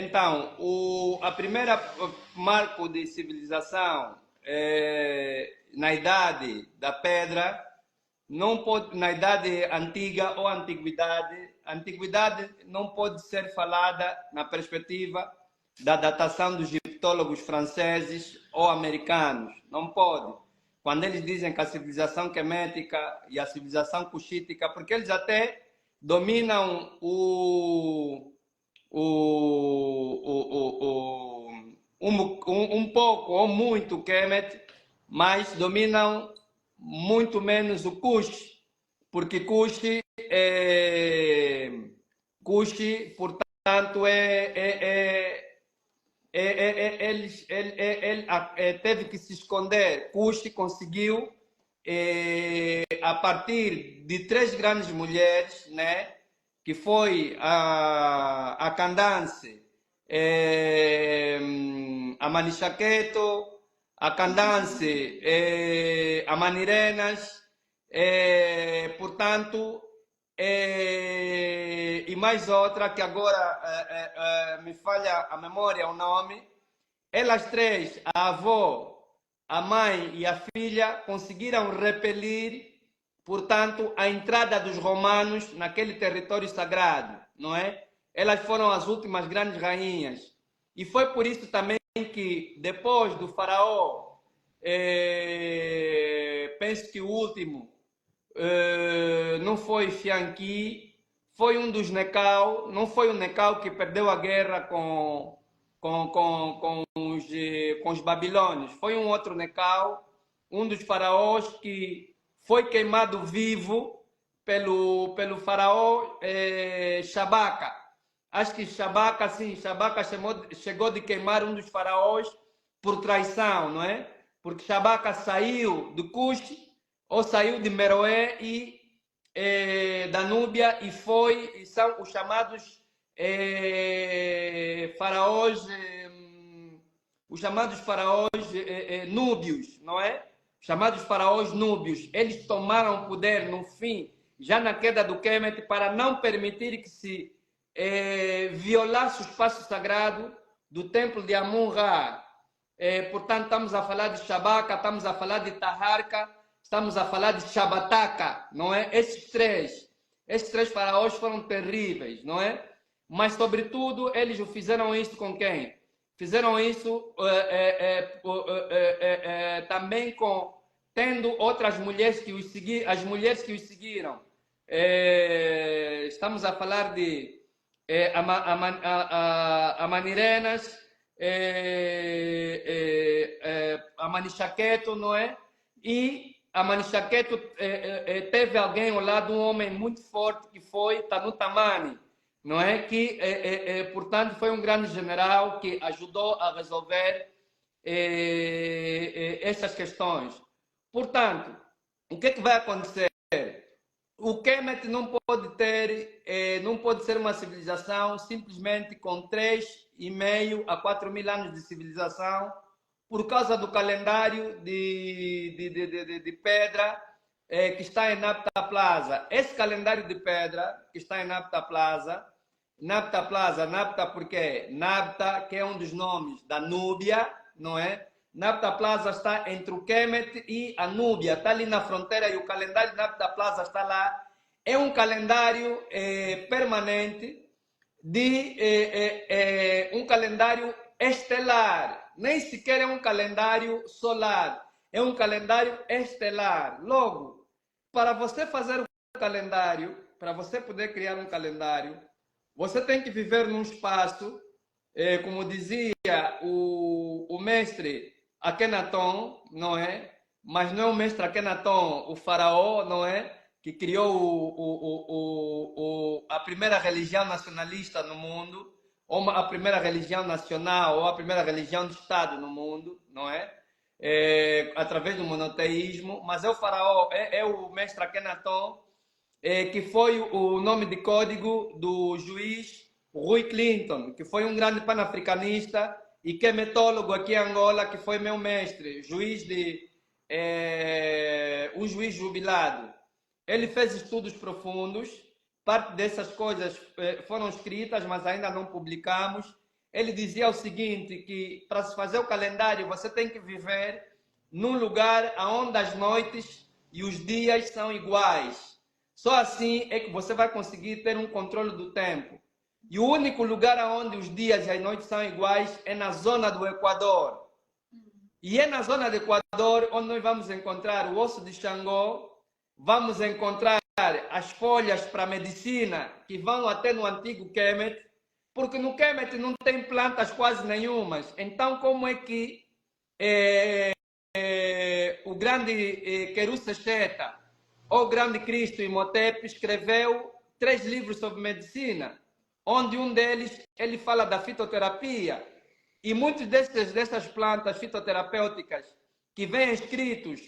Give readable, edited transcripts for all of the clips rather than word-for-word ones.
Então, a primeira marco de civilização na idade da pedra, não pode, na idade antiga ou antiguidade não pode ser falada na perspectiva da datação dos egiptólogos franceses ou americanos. Não pode. Quando eles dizem que a civilização quemética e a civilização cuxítica, porque eles até dominam um pouco ou muito Kemet, mas dominam muito menos o Kush, porque Kush, portanto, ele teve que se esconder. Kush conseguiu, a partir de três grandes mulheres, né, que foi a Candace, a Manichaqueto, a Candace, a Manirenas, portanto, e mais outra que agora me falha a memória, o nome. Elas três, a avó, a mãe e a filha, conseguiram repelir, portanto, a entrada dos romanos naquele território sagrado, não é? Elas foram as últimas grandes rainhas. E foi por isso também que, depois do faraó, penso que o último não foi Fianqui, foi um dos Necau, não foi o Necau que perdeu a guerra com os babilônios, foi um outro Necau, um dos faraós que foi queimado vivo pelo faraó Shabaka. Acho que Shabaka, sim, Shabaka chegou de queimar um dos faraós por traição, não é? Porque Shabaka saiu do Cush, ou saiu de Meroé e da Núbia, e são os chamados faraós, núbios, não é? Chamados faraós núbios. Eles tomaram poder no fim, já na queda do Kemet, para não permitir que se violasse o espaço sagrado do templo de Amun-Ra. Portanto, estamos a falar de Shabaka, estamos a falar de Taharka, estamos a falar de Shabataka, não é? Esses três faraós foram terríveis, não é? Mas, sobretudo, eles fizeram isso com quem? Fizeram isso também tendo outras mulheres que os seguiram, as mulheres que os seguiram. Estamos a falar de a Manirenas, a Manichaqueto, não é? E a Manichaqueto teve alguém ao lado, um homem muito forte, que foi Tanutamani, não é? Que, portanto, foi um grande general que ajudou a resolver essas questões. Portanto, o que vai acontecer? O Kemet não pode ser uma civilização simplesmente com 3,5 a 4.000 anos de civilização, por causa do calendário de pedra que está em Nabta Plaza. Esse calendário de pedra que está em Nabta Plaza, Nabta porque Nabta, que é um dos nomes da Núbia, não é? Nabta Plaza está entre o Kemet e a Núbia, está ali na fronteira, e o calendário de Nabta Plaza está lá. É um calendário permanente, um calendário estelar, nem sequer é um calendário solar, é um calendário estelar. Logo, para você fazer um calendário, para você poder criar um calendário, você tem que viver num espaço, como dizia o mestre Akhenaton, não é? Mas não é o mestre Akhenaton, o faraó, não é? Que criou a primeira religião nacionalista no mundo, ou a primeira religião nacional, ou a primeira religião de Estado no mundo, não é? Através do monoteísmo, mas é o faraó, é o mestre Akhenaton, que foi o nome de código do juiz Rui Clinton, que foi um grande panafricanista e quemetólogo aqui em Angola, que foi meu mestre, um juiz jubilado. Ele fez estudos profundos, parte dessas coisas foram escritas, mas ainda não publicamos. ele dizia o seguinte, que para se fazer o calendário você tem que viver num lugar onde as noites e os dias são iguais. Só assim é que você vai conseguir ter um controle do tempo. E o único lugar onde os dias e as noites são iguais é na zona do Equador. E é na zona do Equador onde nós vamos encontrar o osso de Xangô, vamos encontrar as folhas para medicina que vão até no antigo Kemet, porque no Kemet não tem plantas quase nenhumas. Então, como é que o grande Querú Secheta, o grande Cristo Imhotep, escreveu 3 livros sobre medicina, onde um deles ele fala da fitoterapia, e muitas dessas plantas fitoterapêuticas que vêm escritos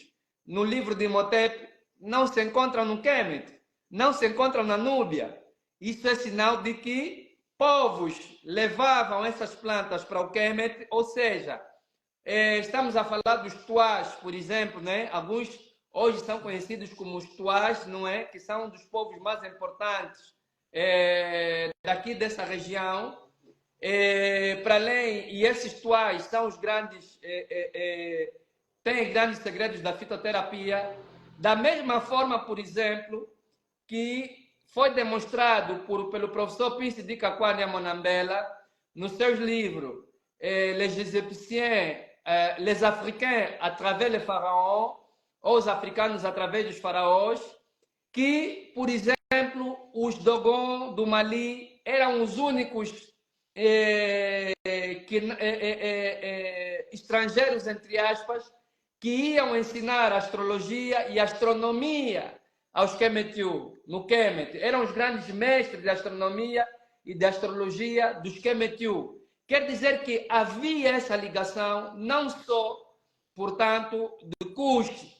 no livro de Imhotep não se encontram no Kemet, não se encontram na Núbia. Isso é sinal de que povos levavam essas plantas para o Kemet, ou seja, estamos a falar dos Tuás, por exemplo, né? Alguns hoje são conhecidos como os Tuás, não é? Que são um dos povos mais importantes daqui dessa região. Para além, e esses Tuás são os grandes, têm grandes segredos da fitoterapia. Da mesma forma, por exemplo, que foi demonstrado pelo professor Pince de Caquania Monambela nos seus livros Les Égyptiens, Les Africains à travers les pharaons, ou os africanos através dos faraós, que, por exemplo, os Dogon do Mali eram os únicos estrangeiros, entre aspas, que iam ensinar astrologia e astronomia aos Kemetiu, no Kemet. Eram os grandes mestres de astronomia e de astrologia dos Kemetiu. Quer dizer que havia essa ligação, não só, portanto, de Cush,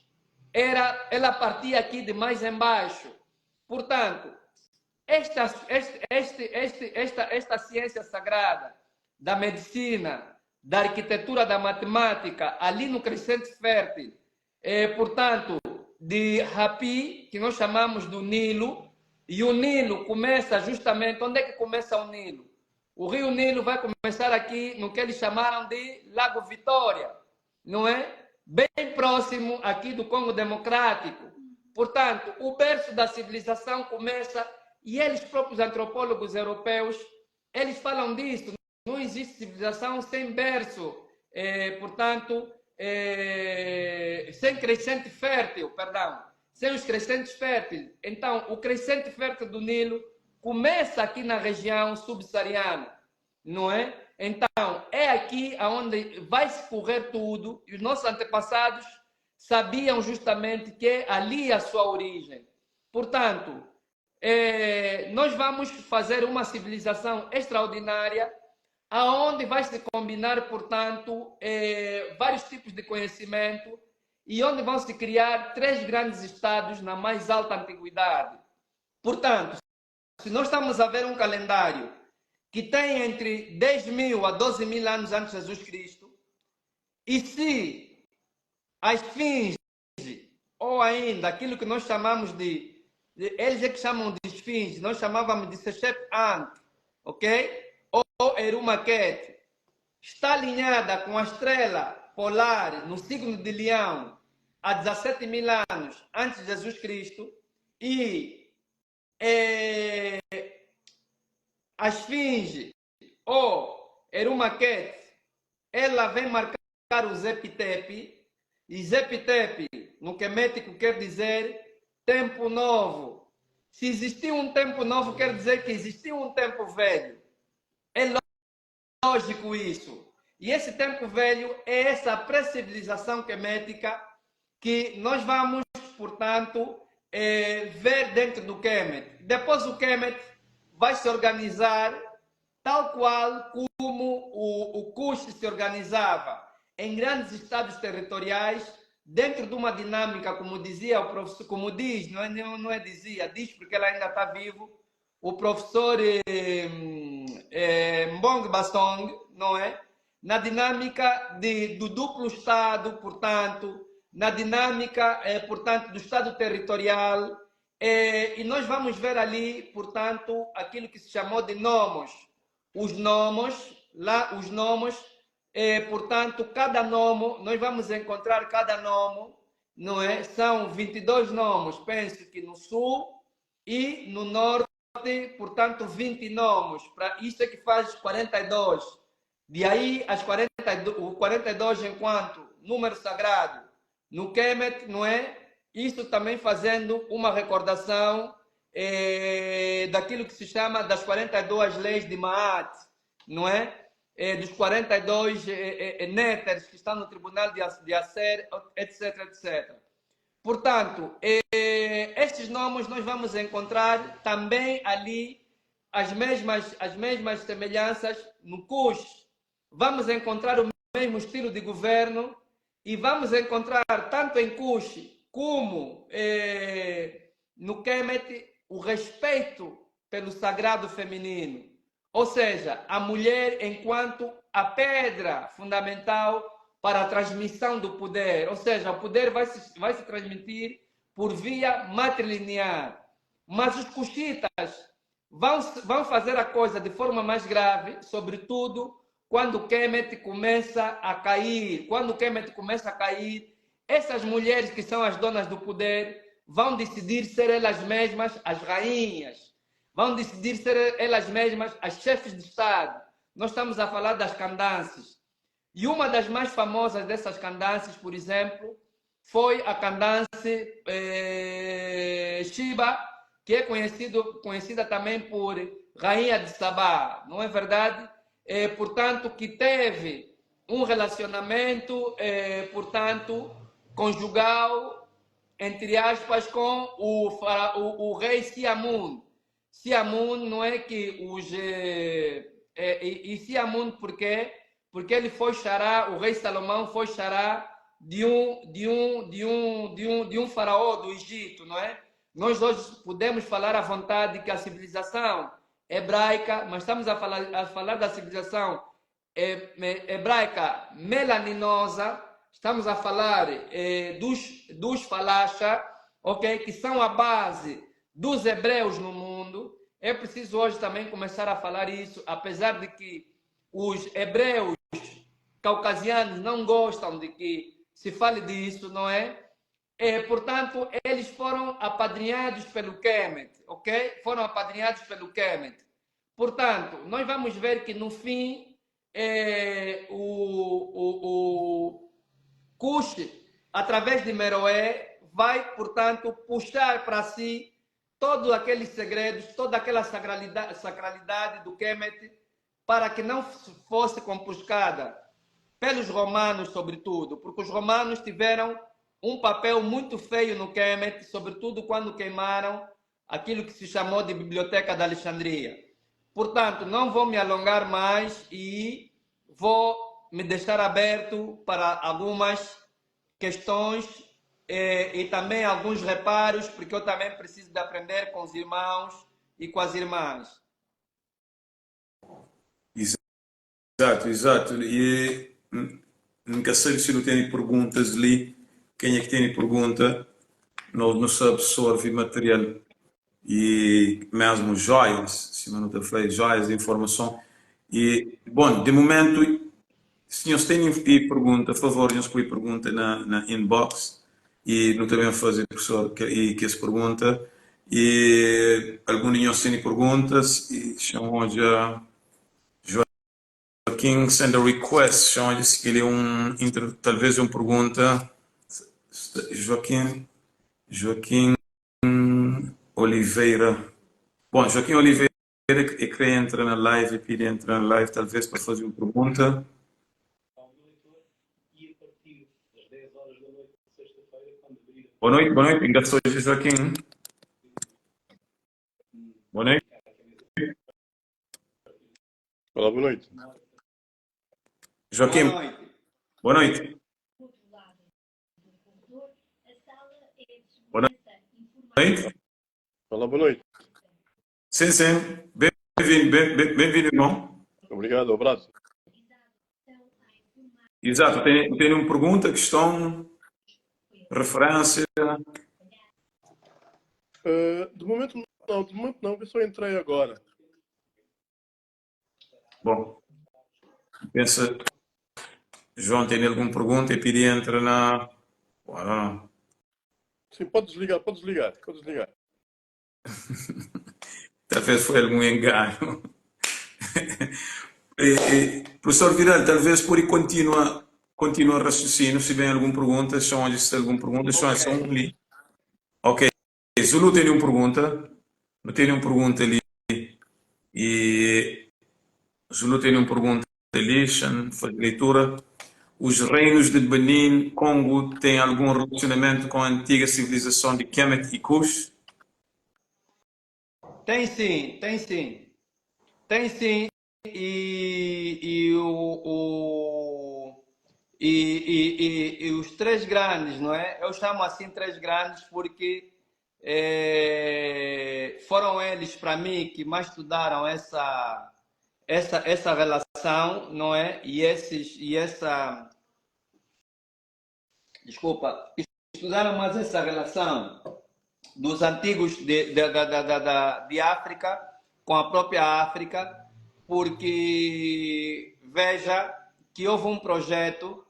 ela partia aqui de mais embaixo. Portanto, esta ciência sagrada da medicina, da arquitetura, da matemática, ali no Crescente Fértil, portanto, de Hapi, que nós chamamos do Nilo, e o Nilo começa justamente, onde é que começa o Nilo? O rio Nilo vai começar aqui no que eles chamaram de Lago Vitória, não é? Bem próximo aqui do Congo Democrático. Portanto, o berço da civilização começa, e eles próprios antropólogos europeus, eles falam disso, não existe civilização sem berço, portanto, sem crescente fértil, perdão, sem os crescentes férteis. Então, o crescente fértil do Nilo começa aqui na região subsaariana, não é? Então, é aqui onde vai se correr tudo, e os nossos antepassados sabiam justamente que é ali a sua origem. Portanto, nós vamos fazer uma civilização extraordinária, aonde vai se combinar, portanto, vários tipos de conhecimento, e onde vão se criar 3 grandes estados na mais alta antiguidade. Portanto, se nós estamos a ver um calendário que tem entre 10.000 a 12.000 anos antes de Jesus Cristo, e se a esfinge, ou ainda aquilo que nós chamamos eles é que chamam de esfinge, nós chamávamos de Sechet-Ant, ok? Ou Erumaquete, está alinhada com a estrela polar no signo de Leão há 17.000 anos antes de Jesus Cristo, e a esfinge ou Erumaquete, ela vem marcar o Zepitepe, e Zepitepe no quemético quer dizer tempo novo. Se existiu um tempo novo, quer dizer que existiu um tempo velho. É lógico isso. E esse tempo velho é essa pré-civilização quemética que nós vamos, portanto, ver dentro do Kemet. Depois o Kemet vai se organizar tal qual como o Kush se organizava, em grandes estados territoriais, dentro de uma dinâmica, como dizia o professor, como diz, diz porque ela ainda está vivo, o professor Mbong Bastong, não é? Na dinâmica do duplo Estado, portanto, na dinâmica, portanto, do Estado territorial, e nós vamos ver ali, portanto, aquilo que se chamou de nomos. Os nomos lá os nomes, portanto, cada nome, nós vamos encontrar cada nome, não é? São 22 nomes, penso que no sul e no norte, portanto, 20 nomes. Para isso é que faz 42. De aí, o 42 enquanto número sagrado no Kemet, não é? Isso também fazendo uma recordação daquilo que se chama das 42 leis de Maat, não é? Dos 42 néteres que estão no tribunal de Acer, etc, etc. Portanto, estes nomes nós vamos encontrar também ali as mesmas semelhanças no Cush. Vamos encontrar o mesmo estilo de governo e vamos encontrar tanto em Cush como no Kemet o respeito pelo sagrado feminino. Ou seja, a mulher enquanto a pedra fundamental para a transmissão do poder. Ou seja, o poder vai se transmitir por via matrilinear. Mas os cuxitas vão fazer a coisa de forma mais grave, sobretudo quando o Kemet começa a cair. Quando o Kemet começa a cair, essas mulheres que são as donas do poder vão decidir ser elas mesmas as rainhas. Vão decidir ser elas mesmas as chefes de Estado. Nós estamos a falar das Candances. E uma das mais famosas dessas Candances, por exemplo, foi a Candance Shiba, que é conhecida também por Rainha de Sabá, não é verdade? Portanto, que teve um relacionamento, portanto, conjugal, entre aspas, com o rei Siamun. Siamun não é que os... e Siamun por quê? Porque ele foi xará, o rei Salomão foi xará de um faraó do Egito, não é? Nós hoje podemos falar à vontade que a civilização hebraica, mas estamos a falar da civilização hebraica melaninosa, estamos a falar dos falacha, ok? Que são a base dos hebreus no mundo. É preciso hoje também começar a falar isso, apesar de que os hebreus caucasianos não gostam de que se fale disso, não é? Portanto, eles foram apadrinhados pelo Kemet, ok? Foram apadrinhados pelo Kemet. Portanto, nós vamos ver que no fim o Cush, através de Meroé, vai, portanto, puxar para si todos aqueles segredos, toda aquela sacralidade do Kemet, para que não fosse compuscada pelos romanos, sobretudo, porque os romanos tiveram um papel muito feio no Kemet, sobretudo quando queimaram aquilo que se chamou de Biblioteca da Alexandria. Portanto, não vou me alongar mais e vou me deixar aberto para algumas questões e também alguns reparos, porque eu também preciso de aprender com os irmãos e com as irmãs. Exato, exato. E nunca sei se não tem perguntas ali. Quem é que tem pergunta? Não se absorve material e mesmo joias, se não te falei, joias de informação. E, bom, de momento, se nós têm pergunta, por favor, nos põe pergunta na inbox e não também fazer professor que essa pergunta. E alguns de nós têm perguntas e chamam já Joaquim send a request, chamam se ele talvez uma pergunta. Joaquim Oliveira. Bom, Joaquim Oliveira é que entra na live e pede entrar na live, talvez para fazer uma pergunta. Boa noite, engraçou Joaquim. Boa noite. Olá, boa noite. Joaquim, boa noite. Boa noite. Olá, boa noite. Sim, sim. Bem-vindo, irmão. Obrigado, um abraço. Exato, tem uma pergunta, questão, referência. De momento não, eu só entrei agora. Bom, Pensa, João tem alguma pergunta e pedi entra na. Ora, não. Sim, pode desligar, pode desligar, pode desligar. Talvez foi algum engano. Professor Vidal, talvez por aí continua o raciocínio, se vem alguma pergunta, só onde se tem alguma pergunta, só Ok. ali. Ok, Zulu tem uma pergunta, não tem nenhuma pergunta ali, e Zulu tem uma pergunta ali, deixa eu fazer leitura. Os reinos de Benin, Congo, têm algum relacionamento com a antiga civilização de Kemet e Kush? Tem sim, tem sim. Tem sim. E, e os três grandes, não é? Eu chamo assim três grandes porque foram eles, para mim, que mais estudaram essa relação, não é? Desculpa, estudaram mais essa relação dos antigos de África com a própria África, porque veja que houve um projeto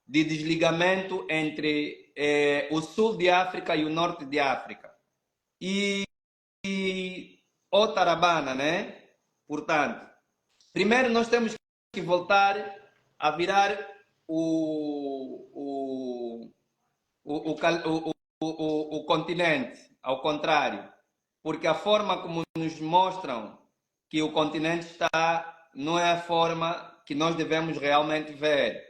de desligamento entre o sul de África e o norte de África. E o Tarabana, né? Portanto, primeiro nós temos que voltar a virar o, o, o continente, ao contrário, porque a forma como nos mostram que o continente está não é a forma que nós devemos realmente ver.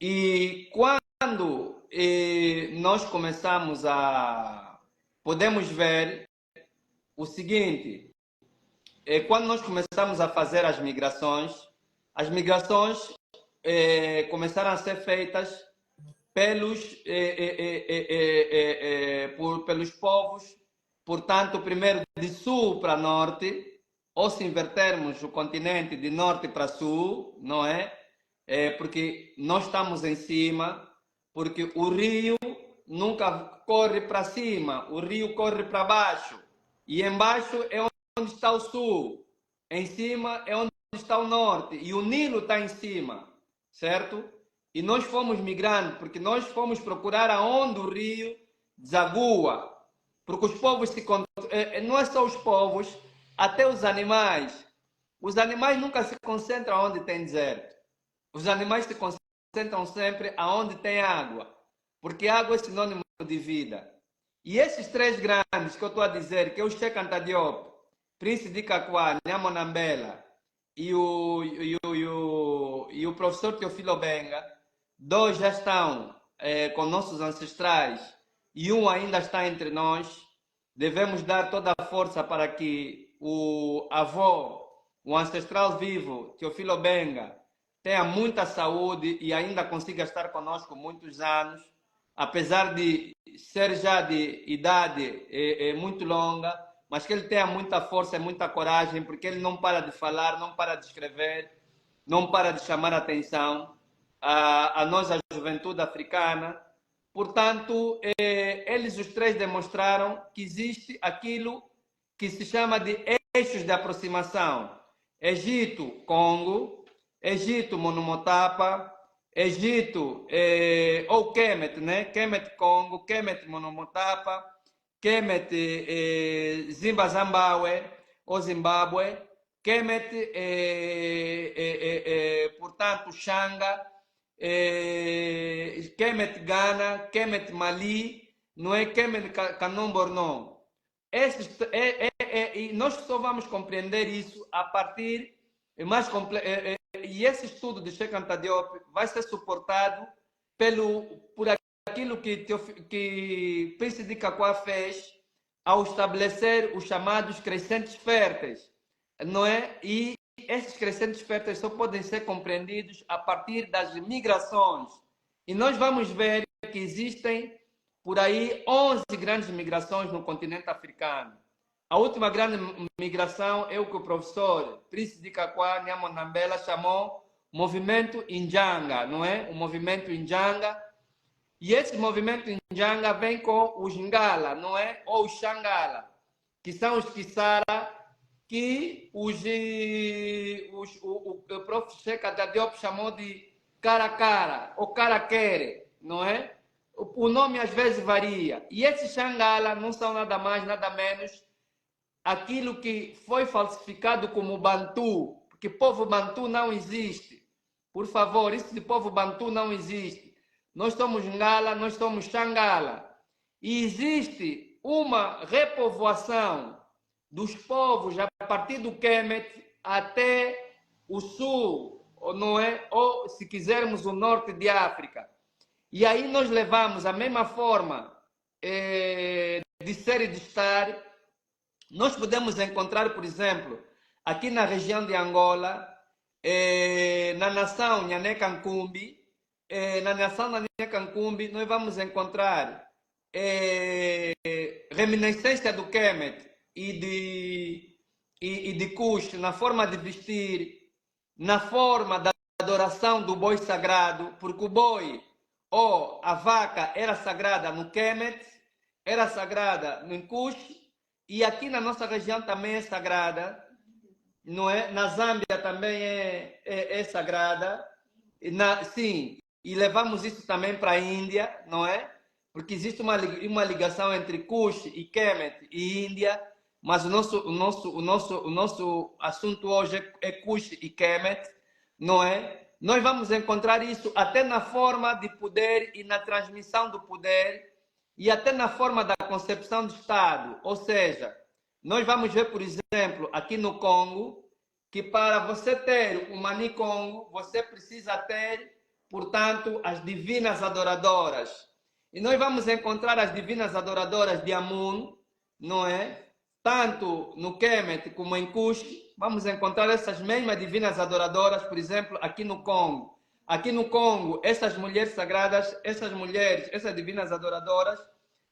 E quando nós começamos a. Podemos ver o seguinte: quando nós começamos a fazer as migrações começaram a ser feitas pelos povos, portanto, primeiro de sul para norte, ou se invertermos o continente de norte para sul, não é? Porque nós estamos em cima, porque o rio nunca corre para cima, o rio corre para baixo, e embaixo é onde está o sul, em cima é onde está o norte, e o Nilo está em cima, certo? E nós fomos migrando, porque nós fomos procurar aonde o rio desagua. Porque os povos não é só os povos, até os animais. Os animais nunca se concentram onde tem deserto. Os animais se concentram sempre aonde tem água. Porque água é sinônimo de vida. E esses três grandes que eu estou a dizer, que é o Cheikh Anta Diop, Príncipe de Kakuá, Nyamonambela e o professor Teofilo Benga, dois já estão com nossos ancestrais e um ainda está entre nós. Devemos dar toda a força para que o avô, o ancestral vivo, Teofilo Benga, tenha muita saúde e ainda consiga estar conosco muitos anos, apesar de ser já de idade muito longa, mas que ele tenha muita força e muita coragem, porque ele não para de falar, não para de escrever, não para de chamar a atenção a nós, a juventude africana. Portanto, eles os três demonstraram que existe aquilo que se chama de eixos de aproximação. Egito, Congo, Egito, Monomotapa, Egito, ou Kemet, né? Kemet, Congo, Kemet, Monomotapa, Kemet, Zimbabwe, ou Zimbábue, Kemet, portanto, Xanga, Kemet Ghana, Kemet Mali, não é Kemet Canon Borno. E nós só vamos compreender isso a partir mais e esse estudo de Cheikh Anta Diop vai ser suportado por aquilo que Príncipe de Kakuá fez ao estabelecer os chamados crescentes férteis, não é? E esses crescentes férteis só podem ser compreendidos a partir das migrações. E nós vamos ver que existem por aí 11 grandes migrações no continente africano. A última grande migração é o que o professor Príncipe de Kakuá, Nyamonambela, chamou movimento Injanga, não é? O movimento Injanga. E esse movimento Injanga vem com os Ngala, não é? Ou os Xangala, que são os Kissara, que o prof. Cheikh Diop chamou de cara a cara, ou cara quere, não é? O nome às vezes varia. E esses Xangala não são nada mais, nada menos aquilo que foi falsificado como Bantu, porque povo Bantu não existe. Por favor, isso de povo Bantu não existe. Nós somos Ngala, nós somos Xangala. E existe uma repovoação dos povos a partir do Kemet até o sul, não é? Ou, se quisermos, o norte de África. E aí nós levamos a mesma forma de ser e de estar. Nós podemos encontrar, por exemplo, aqui na região de Angola, na nação Nhané Cancumbi, nós vamos encontrar reminiscência do Kemet e de Kush na forma de vestir, na forma da adoração do boi sagrado, porque o boi ou a vaca era sagrada no Kemet, era sagrada no Kush, e aqui na nossa região também é sagrada, não é? Na Zâmbia também é sagrada, sim, e levamos isso também para a Índia, não é? Porque existe uma ligação entre Kush e Kemet e Índia, mas o nosso assunto hoje é Kush e Kemet, não é? Nós vamos encontrar isso até na forma de poder e na transmissão do poder e até na forma da concepção do Estado. Ou seja, nós vamos ver, por exemplo, aqui no Congo, que para você ter o Mani Congo, você precisa ter, portanto, as divinas adoradoras. E nós vamos encontrar as divinas adoradoras de Amun, não é? Tanto no Kemet como em Kush, vamos encontrar essas mesmas divinas adoradoras, por exemplo, aqui no Congo. Aqui no Congo, essas mulheres sagradas, essas divinas adoradoras,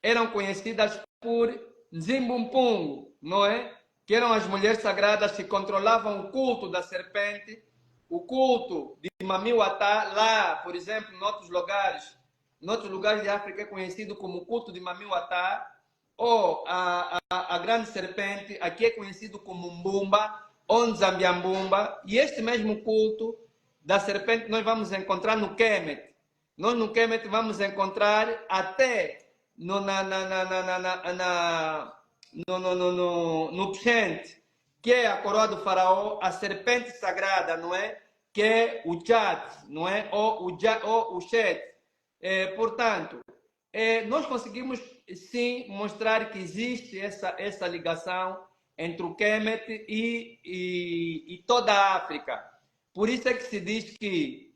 eram conhecidas por Nzimbumpung, não é? Que eram as mulheres sagradas que controlavam o culto da serpente, o culto de Mamiwatá, lá, por exemplo, em outros lugares de África é conhecido como o culto de Mamiwatá, ou a grande serpente, aqui é conhecido como Mbumba, ou Nzambiambumba, e este mesmo culto da serpente nós vamos encontrar no Kemet. Nós no Kemet vamos encontrar até no Pshent, que é a coroa do faraó, a serpente sagrada, não é? Que é o Chat, não é? Ou o Chet. Portanto, nós conseguimos sim mostrar que existe essa ligação entre o Kemet e toda a África. Por isso é que se diz que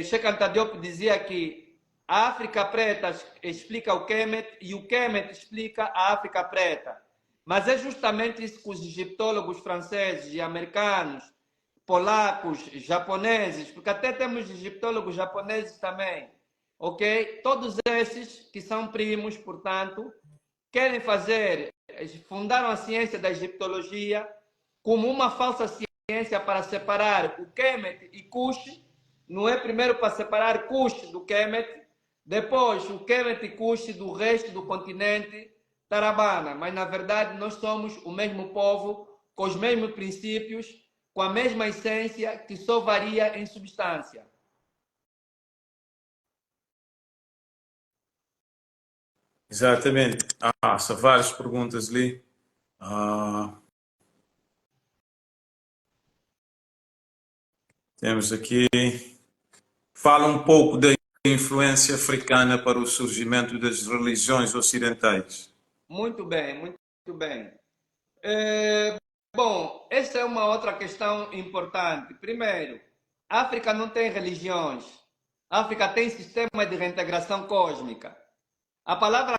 Cheikh Anta Diop dizia que a África Preta explica o Kemet e o Kemet explica a África Preta. Mas é justamente isso que os egiptólogos franceses e americanos, polacos, japoneses, porque até temos egiptólogos japoneses também, ok? Todos esses que são primos, portanto, querem fundaram a ciência da egiptologia como uma falsa ciência para separar o Kemet e Kush. Não é primeiro para separar Kush do Kemet, depois o Kemet e Kush do resto do continente Tarabana. Mas na verdade nós somos o mesmo povo, com os mesmos princípios, com a mesma essência, que só varia em substância. Exatamente. São várias perguntas ali. Temos aqui. Fala um pouco da influência africana para o surgimento das religiões ocidentais. Muito bem, muito bem. Bom, essa é uma outra questão importante. Primeiro, a África não tem religiões. A África tem sistema de reintegração cósmica. A palavra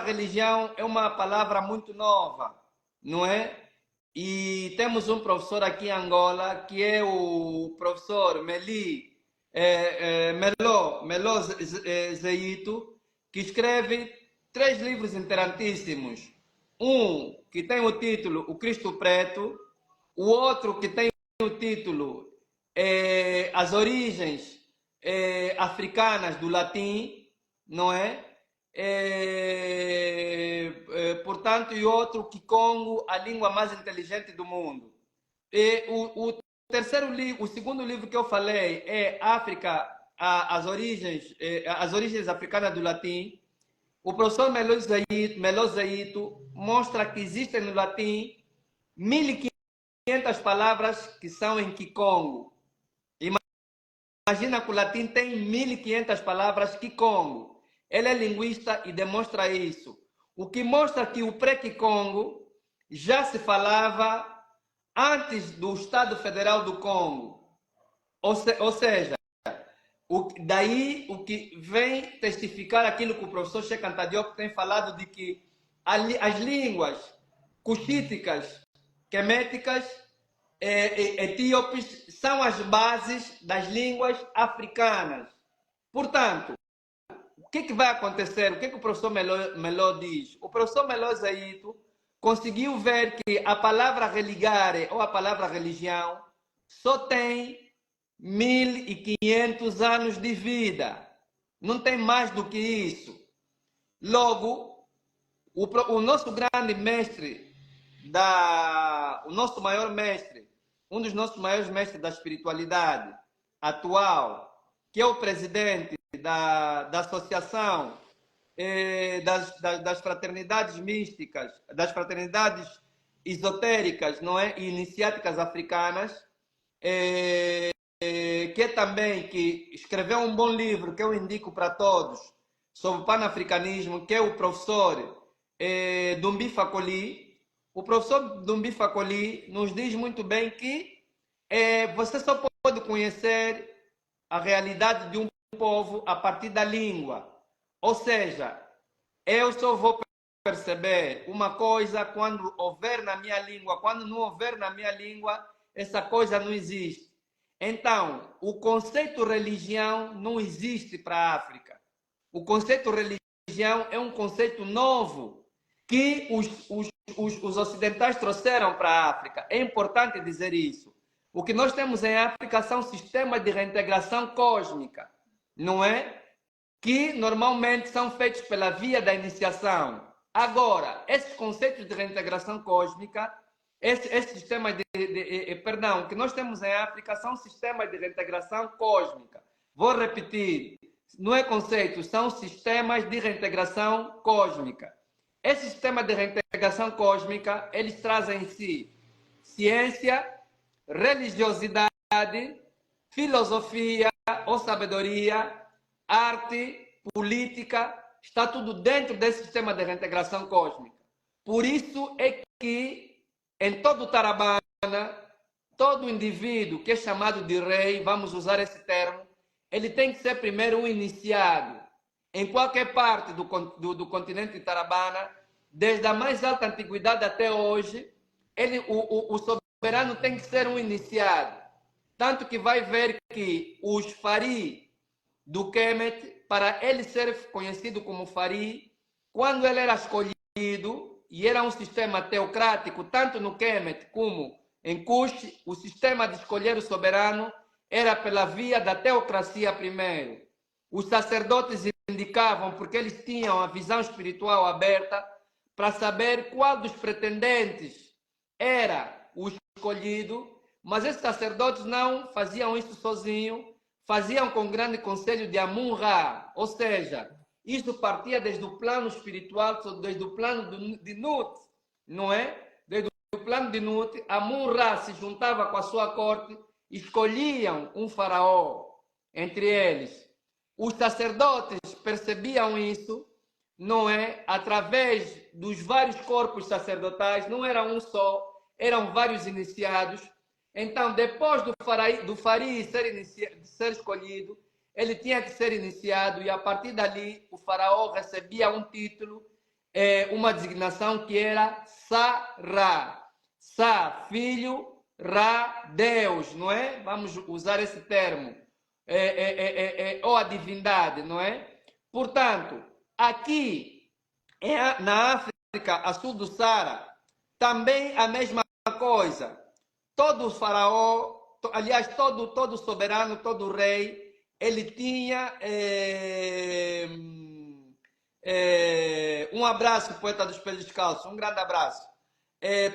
religião é uma palavra muito nova, não é? E temos um professor aqui em Angola, que é o professor Melo Zeito, que escreve 3 livros interessantíssimos. Um que tem o título O Cristo Preto, o outro que tem o título As Origens Africanas do Latim, não é? portanto, e outro, Kikongo, a língua mais inteligente do mundo. E o terceiro livro, o segundo livro que eu falei é África, as origens africanas do latim. O professor Melo Zeito mostra que existem no latim 1.500 palavras que são em Kikongo. Imagina que o latim tem 1.500 palavras Kikongo. Ele é linguista e demonstra isso. O que mostra que o pré-Kikongo já se falava antes do Estado Federal do Congo. Ou seja, daí o que vem testificar aquilo que o professor Cheikh Anta Diop tem falado de que as línguas cuxíticas, queméticas, etíopes são as bases das línguas africanas. Portanto, o que vai acontecer? O que o professor Melo diz? O professor Melo Zeito conseguiu ver que a palavra religare ou a palavra religião só tem 1.500 anos de vida. Não tem mais do que isso. Logo, o nosso grande mestre, o nosso maior mestre, um dos nossos maiores mestres da espiritualidade atual, que é o presidente da associação das fraternidades místicas, das fraternidades esotéricas, não é? E iniciáticas africanas, que também que escreveu um bom livro que eu indico para todos sobre o panafricanismo, que é o professor Dumbi Fakoli. O professor Dumbi Fakoli nos diz muito bem que você só pode conhecer a realidade de um povo a partir da língua. Ou seja, eu só vou perceber uma coisa quando houver na minha língua. Quando não houver na minha língua, essa coisa não existe. Então, o conceito religião não existe para a África. O conceito religião é um conceito novo que os ocidentais trouxeram para a África. É importante dizer isso. O que nós temos em África são sistemas de reintegração cósmica, não é? Que normalmente são feitos pela via da iniciação. Agora, esses conceitos de reintegração cósmica, esse sistema perdão, que nós temos em África são sistemas de reintegração cósmica. Vou repetir, não é conceito, são sistemas de reintegração cósmica. Esse sistema de reintegração cósmica, eles trazem em si ciência, religiosidade, filosofia ou sabedoria, arte, política, está tudo dentro desse sistema de reintegração cósmica. Por isso é que em todo o Tarabana, todo indivíduo que é chamado de rei, vamos usar esse termo, ele tem que ser primeiro um iniciado. Em qualquer parte do continente de Tarabana, desde a mais alta antiguidade até hoje, o soberano tem que ser um iniciado. Tanto que vai ver que os Fari do Kemet, para ele ser conhecido como Fari, quando ele era escolhido, e era um sistema teocrático, tanto no Kemet como em Kush, o sistema de escolher o soberano era pela via da teocracia primeiro. Os sacerdotes indicavam, porque eles tinham a visão espiritual aberta, para saber qual dos pretendentes era o escolhido, mas esses sacerdotes não faziam isso sozinhos, faziam com grande conselho de Amun-Ra, ou seja, isso partia desde o plano espiritual, desde o plano de Nut, não é? Desde o plano de Nut, Amun-Ra se juntava com a sua corte, escolhiam um faraó entre eles. Os sacerdotes percebiam isso, não é? Através dos vários corpos sacerdotais, não era um só, eram vários iniciados. Então, depois do Fari ser escolhido, ele tinha que ser iniciado e a partir dali o faraó recebia um título, uma designação que era Sa-Ra. Sa, filho, Ra, Deus, não é? Vamos usar esse termo. Ou a divindade, não é? Portanto, aqui na África, a sul do Saara, também a mesma coisa. Todo faraó, aliás, todo soberano, todo rei, ele tinha Um abraço, poeta dos pés descalços, um grande abraço.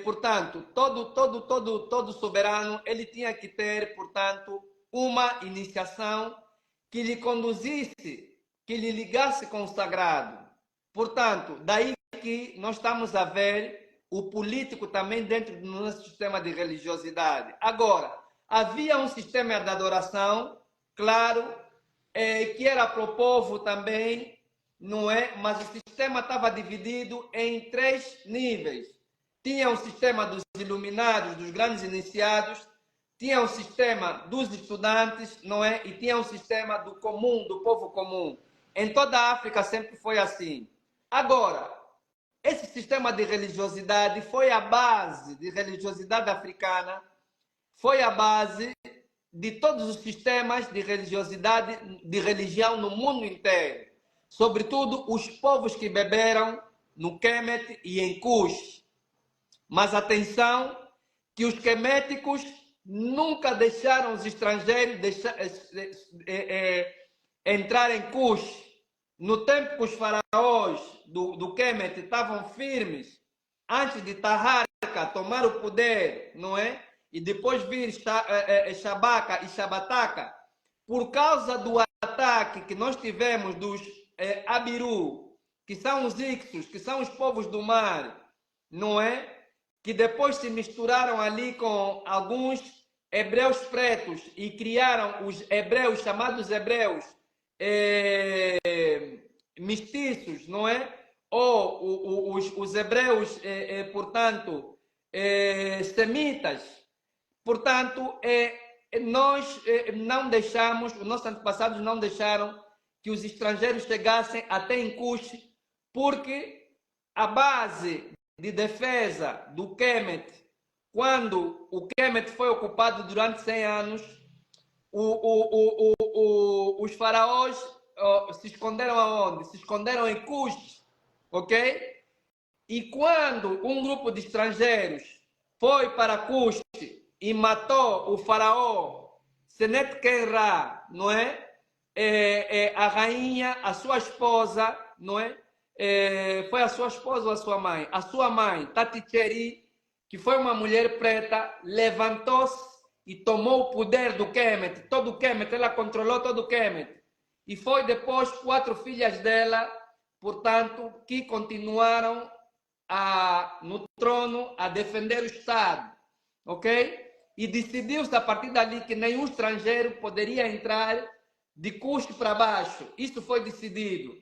Portanto, todo soberano, ele tinha que ter, portanto, uma iniciação que lhe conduzisse, que lhe ligasse com o sagrado. Portanto, daí que nós estamos a ver o político também dentro do nosso sistema de religiosidade. Agora, havia um sistema de adoração, claro, que era para o povo também, não é? Mas o sistema estava dividido em 3 níveis. Tinha o sistema dos iluminados, dos grandes iniciados, tinha o sistema dos estudantes, não é? E tinha o sistema do comum, do povo comum. Em toda a África sempre foi assim. Agora, esse sistema de religiosidade foi a base de religiosidade africana, foi a base de todos os sistemas de religiosidade, de religião no mundo inteiro. Sobretudo os povos que beberam no Kemet e em Kush. Mas atenção, que os queméticos nunca deixaram os estrangeiros entrar em Kush. No tempo que os faraós do Kemet estavam firmes, antes de Taharka tomar o poder, não é? E depois vir Shabaka e Shabataka, por causa do ataque que nós tivemos dos Abiru, que são os Ixos, que são os povos do mar, não é? Que depois se misturaram ali com alguns hebreus pretos e criaram os hebreus, chamados hebreus mestiços, não é? Ou os hebreus, portanto, semitas. Portanto, nós não deixamos, os nossos antepassados não deixaram que os estrangeiros chegassem até em Kush, porque a base de defesa do Kemet, quando o Kemet foi ocupado durante 100 anos, os faraós se esconderam aonde? Se esconderam em Kush, ok? E quando um grupo de estrangeiros foi para Kush e matou o faraó Senet-Ken-Ra, não é? A rainha, a sua esposa, não é? Foi a sua esposa ou a sua mãe? A sua mãe, Taticheri, que foi uma mulher preta, levantou-se e tomou o poder do Kemet, todo o Kemet, ela controlou todo o Kemet. E foi depois 4 filhas dela, portanto, que continuaram no trono a defender o Estado, ok? E decidiu-se a partir dali que nenhum estrangeiro poderia entrar de Kush para baixo. Isso foi decidido.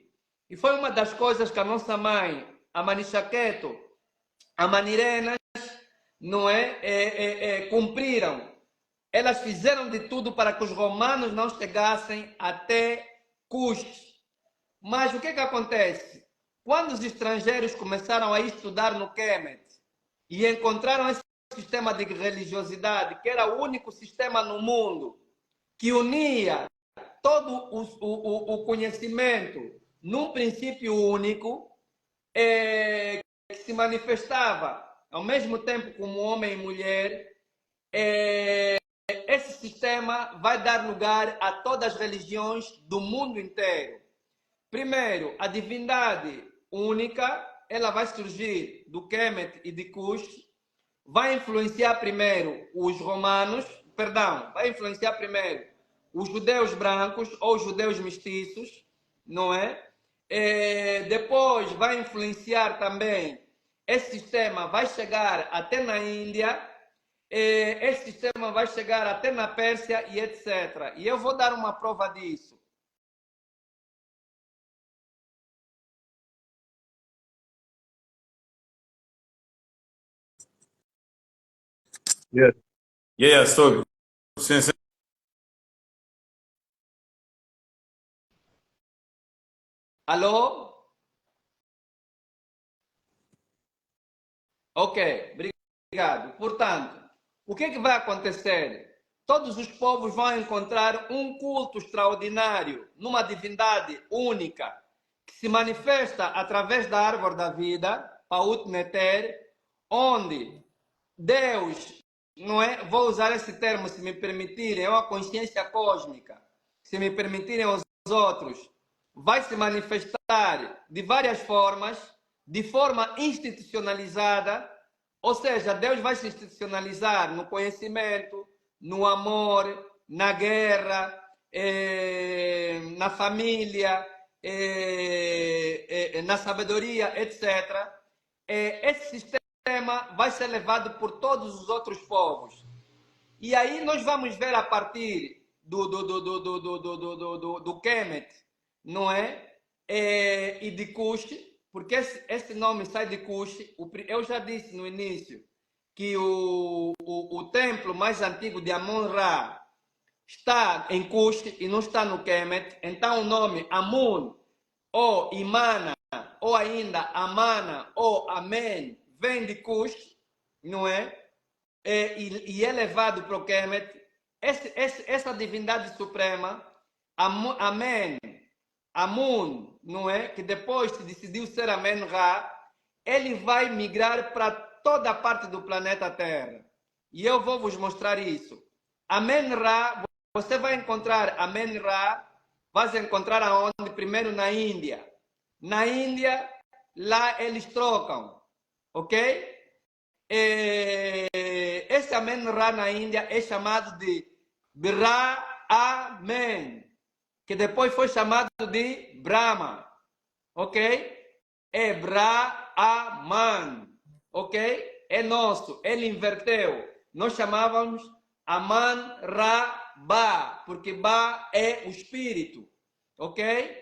E foi uma das coisas que a nossa mãe, a Manichaqueto, a Manirenas, não cumpriram. Elas fizeram de tudo para que os romanos não chegassem até Kush. Mas o que acontece? Quando os estrangeiros começaram a estudar no Kemet e encontraram esse sistema de religiosidade, que era o único sistema no mundo que unia todo o conhecimento num princípio único, que se manifestava ao mesmo tempo como homem e mulher, esse sistema vai dar lugar a todas as religiões do mundo inteiro. Primeiro, a divindade única, ela vai surgir do Kemet e de Kush, vai influenciar primeiro os romanos, vai influenciar primeiro os judeus brancos ou os judeus mestiços, não é? Depois vai influenciar também, esse sistema vai chegar até na Índia, esse sistema vai chegar até na Pérsia e etc. E eu vou dar uma prova disso. Estou. Sim, sim. Alô? Ok, obrigado. Portanto, o que vai acontecer? Todos os povos vão encontrar um culto extraordinário numa divindade única que se manifesta através da árvore da vida, Paut Neter, onde Deus, não é? Vou usar esse termo, se me permitirem, é uma consciência cósmica, se me permitirem os outros, vai se manifestar de várias formas, de forma institucionalizada, ou seja, Deus vai se institucionalizar no conhecimento, no amor, na guerra, na família, na sabedoria, etc. Esse sistema vai ser levado por todos os outros povos. E aí nós vamos ver a partir do Kemet, não é? E de Cush, porque esse nome sai de Cush. Eu já disse no início que o templo mais antigo de Amon-Ra está em Cush e não está no Kemet. Então o nome Amun, ou Imana, ou ainda Amana, ou Amen, vem de Cush, não é? E é levado para o Kemet. Essa divindade suprema, Amen, Amun, não é? Que depois se decidiu ser Amen-Ra, ele vai migrar para toda a parte do planeta Terra. E eu vou vos mostrar isso. Amen-Ra, você vai encontrar Amen-Ra, vai encontrar aonde? Primeiro na Índia. Na Índia, lá eles trocam, ok? Esse Amen-Ra na Índia é chamado de Brahman, que depois foi chamado de Brahma, ok? É Brahman, ok? É nosso, ele inverteu. Nós chamávamos Aman-Ra-Ba, porque Ba é o espírito, ok?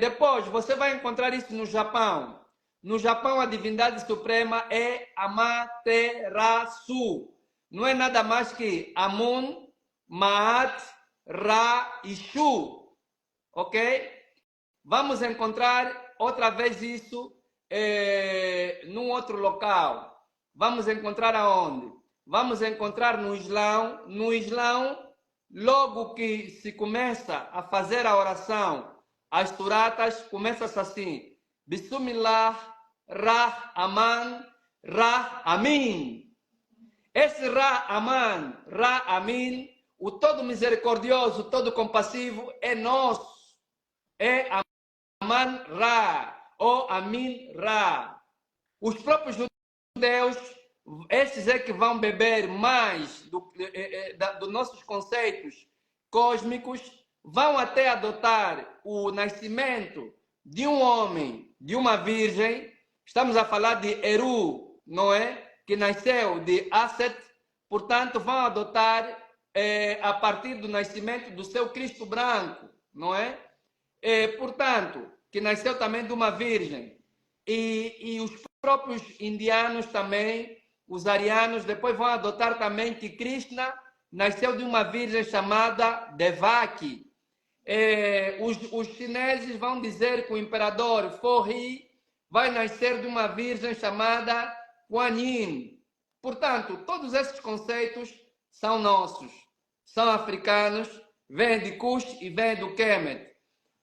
Depois, você vai encontrar isso no Japão. No Japão, a divindade suprema é Amaterasu. Não é nada mais que Amun, Maat, Ra e Shu. Ok? Vamos encontrar outra vez isso num outro local. Vamos encontrar aonde? Vamos encontrar no Islão. No Islão, logo que se começa a fazer a oração, as suratas, começa-se assim. Bismillah, Rahman, Rahamim. Esse Rahman, Rahamim, o todo misericordioso, todo compassivo, é nosso. É Aman-Ra, ou Amin-Ra. Os próprios judeus, esses é que vão beber mais dos nossos conceitos cósmicos, vão até adotar o nascimento de um homem, de uma virgem. Estamos a falar de Eru, não é? Que nasceu de Aset. Portanto, vão adotar a partir do nascimento do seu Cristo branco, não é? Portanto, que nasceu também de uma virgem. E os próprios indianos também, os arianos, depois vão adotar também que Krishna nasceu de uma virgem chamada Devaki. Os chineses vão dizer que o imperador Forri vai nascer de uma virgem chamada Kuan Yin. Portanto, todos esses conceitos são nossos, são africanos, vêm de Kush e vêm do Kemet.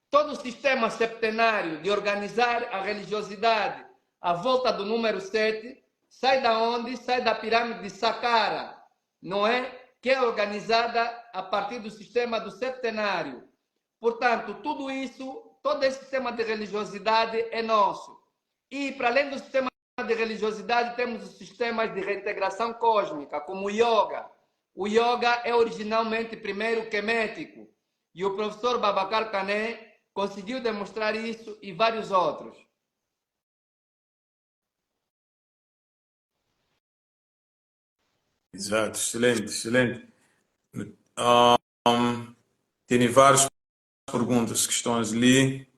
Todo o sistema septenário de organizar a religiosidade à volta do número 7 sai da onde? Sai da pirâmide de Saqqara, não é? Que é organizada a partir do sistema do septenário. Portanto, tudo isso, todo esse sistema de religiosidade é nosso. E, para além do sistema de religiosidade, temos os sistemas de reintegração cósmica, como o yoga. O yoga é originalmente primeiro quemético. E o professor Babacar Kané conseguiu demonstrar isso e vários outros. Exato, excelente, excelente. Tem várias perguntas que estão ali.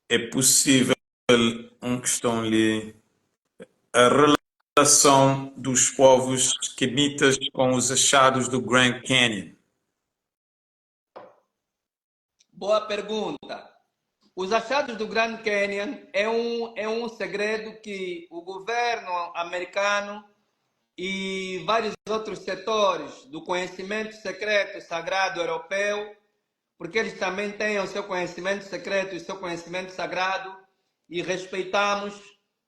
É possível que estão ali a relação dos povos quemitas com os achados do Grand Canyon? Boa pergunta. Os achados do Grand Canyon é um segredo que o governo americano e vários outros setores do conhecimento secreto sagrado europeu, porque eles também têm o seu conhecimento secreto e o seu conhecimento sagrado, e respeitamos,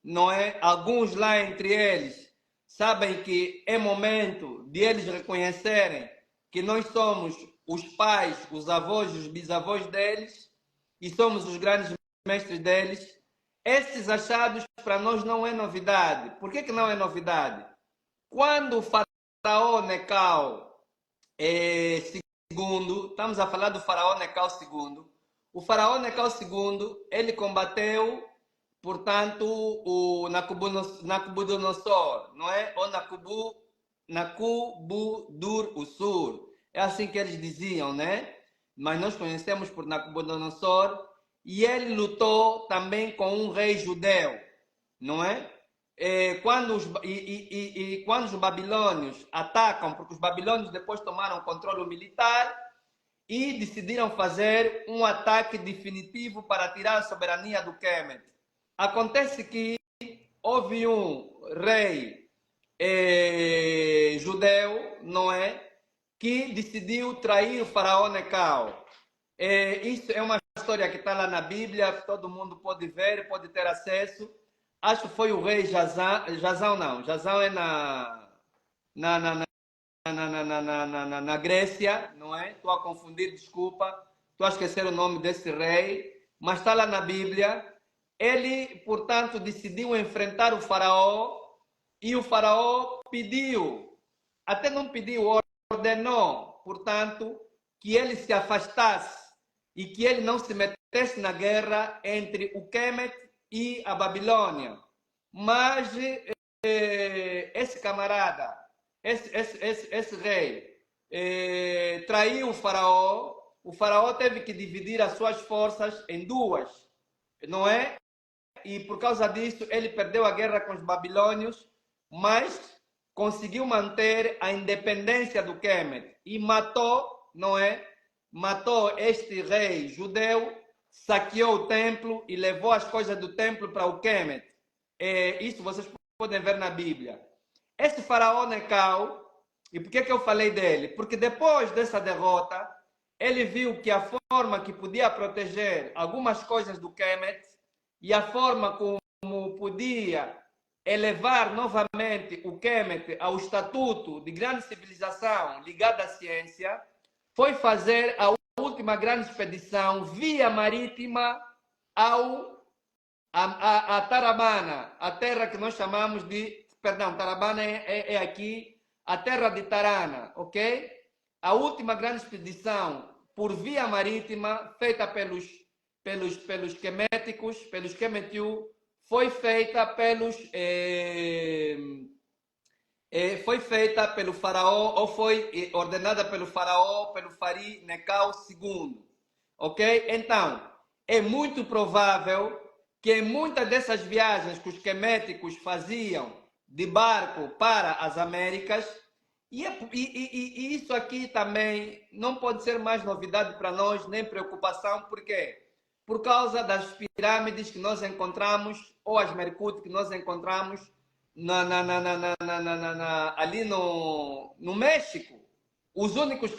não é? Alguns lá entre eles sabem que é momento de eles reconhecerem que nós somos os pais, os avós, os bisavós deles e somos os grandes mestres deles. Esses achados para nós não é novidade. Por que não é novidade? Quando o faraó Necau II, estamos a falar do faraó Necau II, o faraó Necau II, ele combateu, portanto, o Nabucodonosor, não é? Ou Nabucodonosor. É assim que eles diziam, né? Mas nós conhecemos por Nabucodonosor. E ele lutou também com um rei judeu, não é? Quando os babilônios atacam, porque os babilônios depois tomaram o controle militar e decidiram fazer um ataque definitivo para tirar a soberania do Kemet. Acontece que houve um rei judeu, não é? Que decidiu trair o faraó Necau. Isso é uma história que está lá na Bíblia, todo mundo pode ver, pode ter acesso. Acho que foi o rei Jazão não. Jazão é na Grécia, não é? Estou a confundir, desculpa. Estou a esquecer o nome desse rei, mas está lá na Bíblia. Ele, portanto, decidiu enfrentar o faraó e o faraó pediu, até não pediu, ordenou, portanto, que ele se afastasse e que ele não se metesse na guerra entre o Kemet e a Babilônia. Mas esse camarada, esse rei, traiu o faraó teve que dividir as suas forças em duas, não é? E por causa disso ele perdeu a guerra com os babilônios, mas conseguiu manter a independência do Kemet e matou, não é? Matou este rei judeu, saqueou o templo e levou as coisas do templo para o Kemet. Isso vocês podem ver na Bíblia. Esse faraó Necau, e por que eu falei dele? Porque depois dessa derrota, ele viu que a forma que podia proteger algumas coisas do Kemet e a forma como podia elevar novamente o Kemet ao estatuto de grande civilização ligada à ciência, foi fazer a última grande expedição via marítima a Tarabana, a terra que nós chamamos de... Perdão, Tarabana é aqui, a terra de Tarana, ok? A última grande expedição por via marítima, feita pelos queméticos, pelos Kemetiu, foi feita foi feita pelo faraó, ou foi ordenada pelo faraó, pelo Fari Necau II, ok? Então, é muito provável que em muitas dessas viagens que os queméticos faziam de barco para as Américas, e isso aqui também não pode ser mais novidade para nós, nem preocupação, por quê? Por causa das pirâmides que nós encontramos, ou as Merkut que nós encontramos ali no México. Os únicos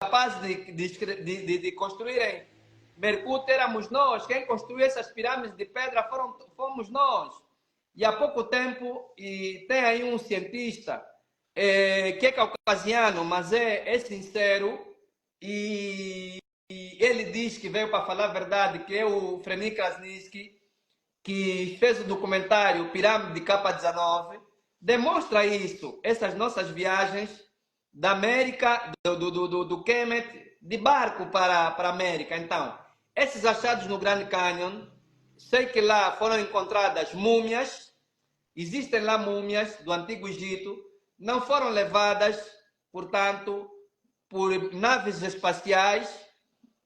capazes de construírem Merkut éramos nós. Quem construiu essas pirâmides de pedra fomos nós. E há pouco tempo, e tem aí um cientista que é caucasiano, mas é sincero, e ele diz que veio para falar a verdade, que é o Freni Krasniqi, que fez o documentário Pirâmide de K19, demonstra isso, essas nossas viagens da América, do Kemet, de barco para a América. Então, esses achados no Grand Canyon, sei que lá foram encontradas múmias, existem lá múmias do Antigo Egito, não foram levadas, portanto, por naves espaciais,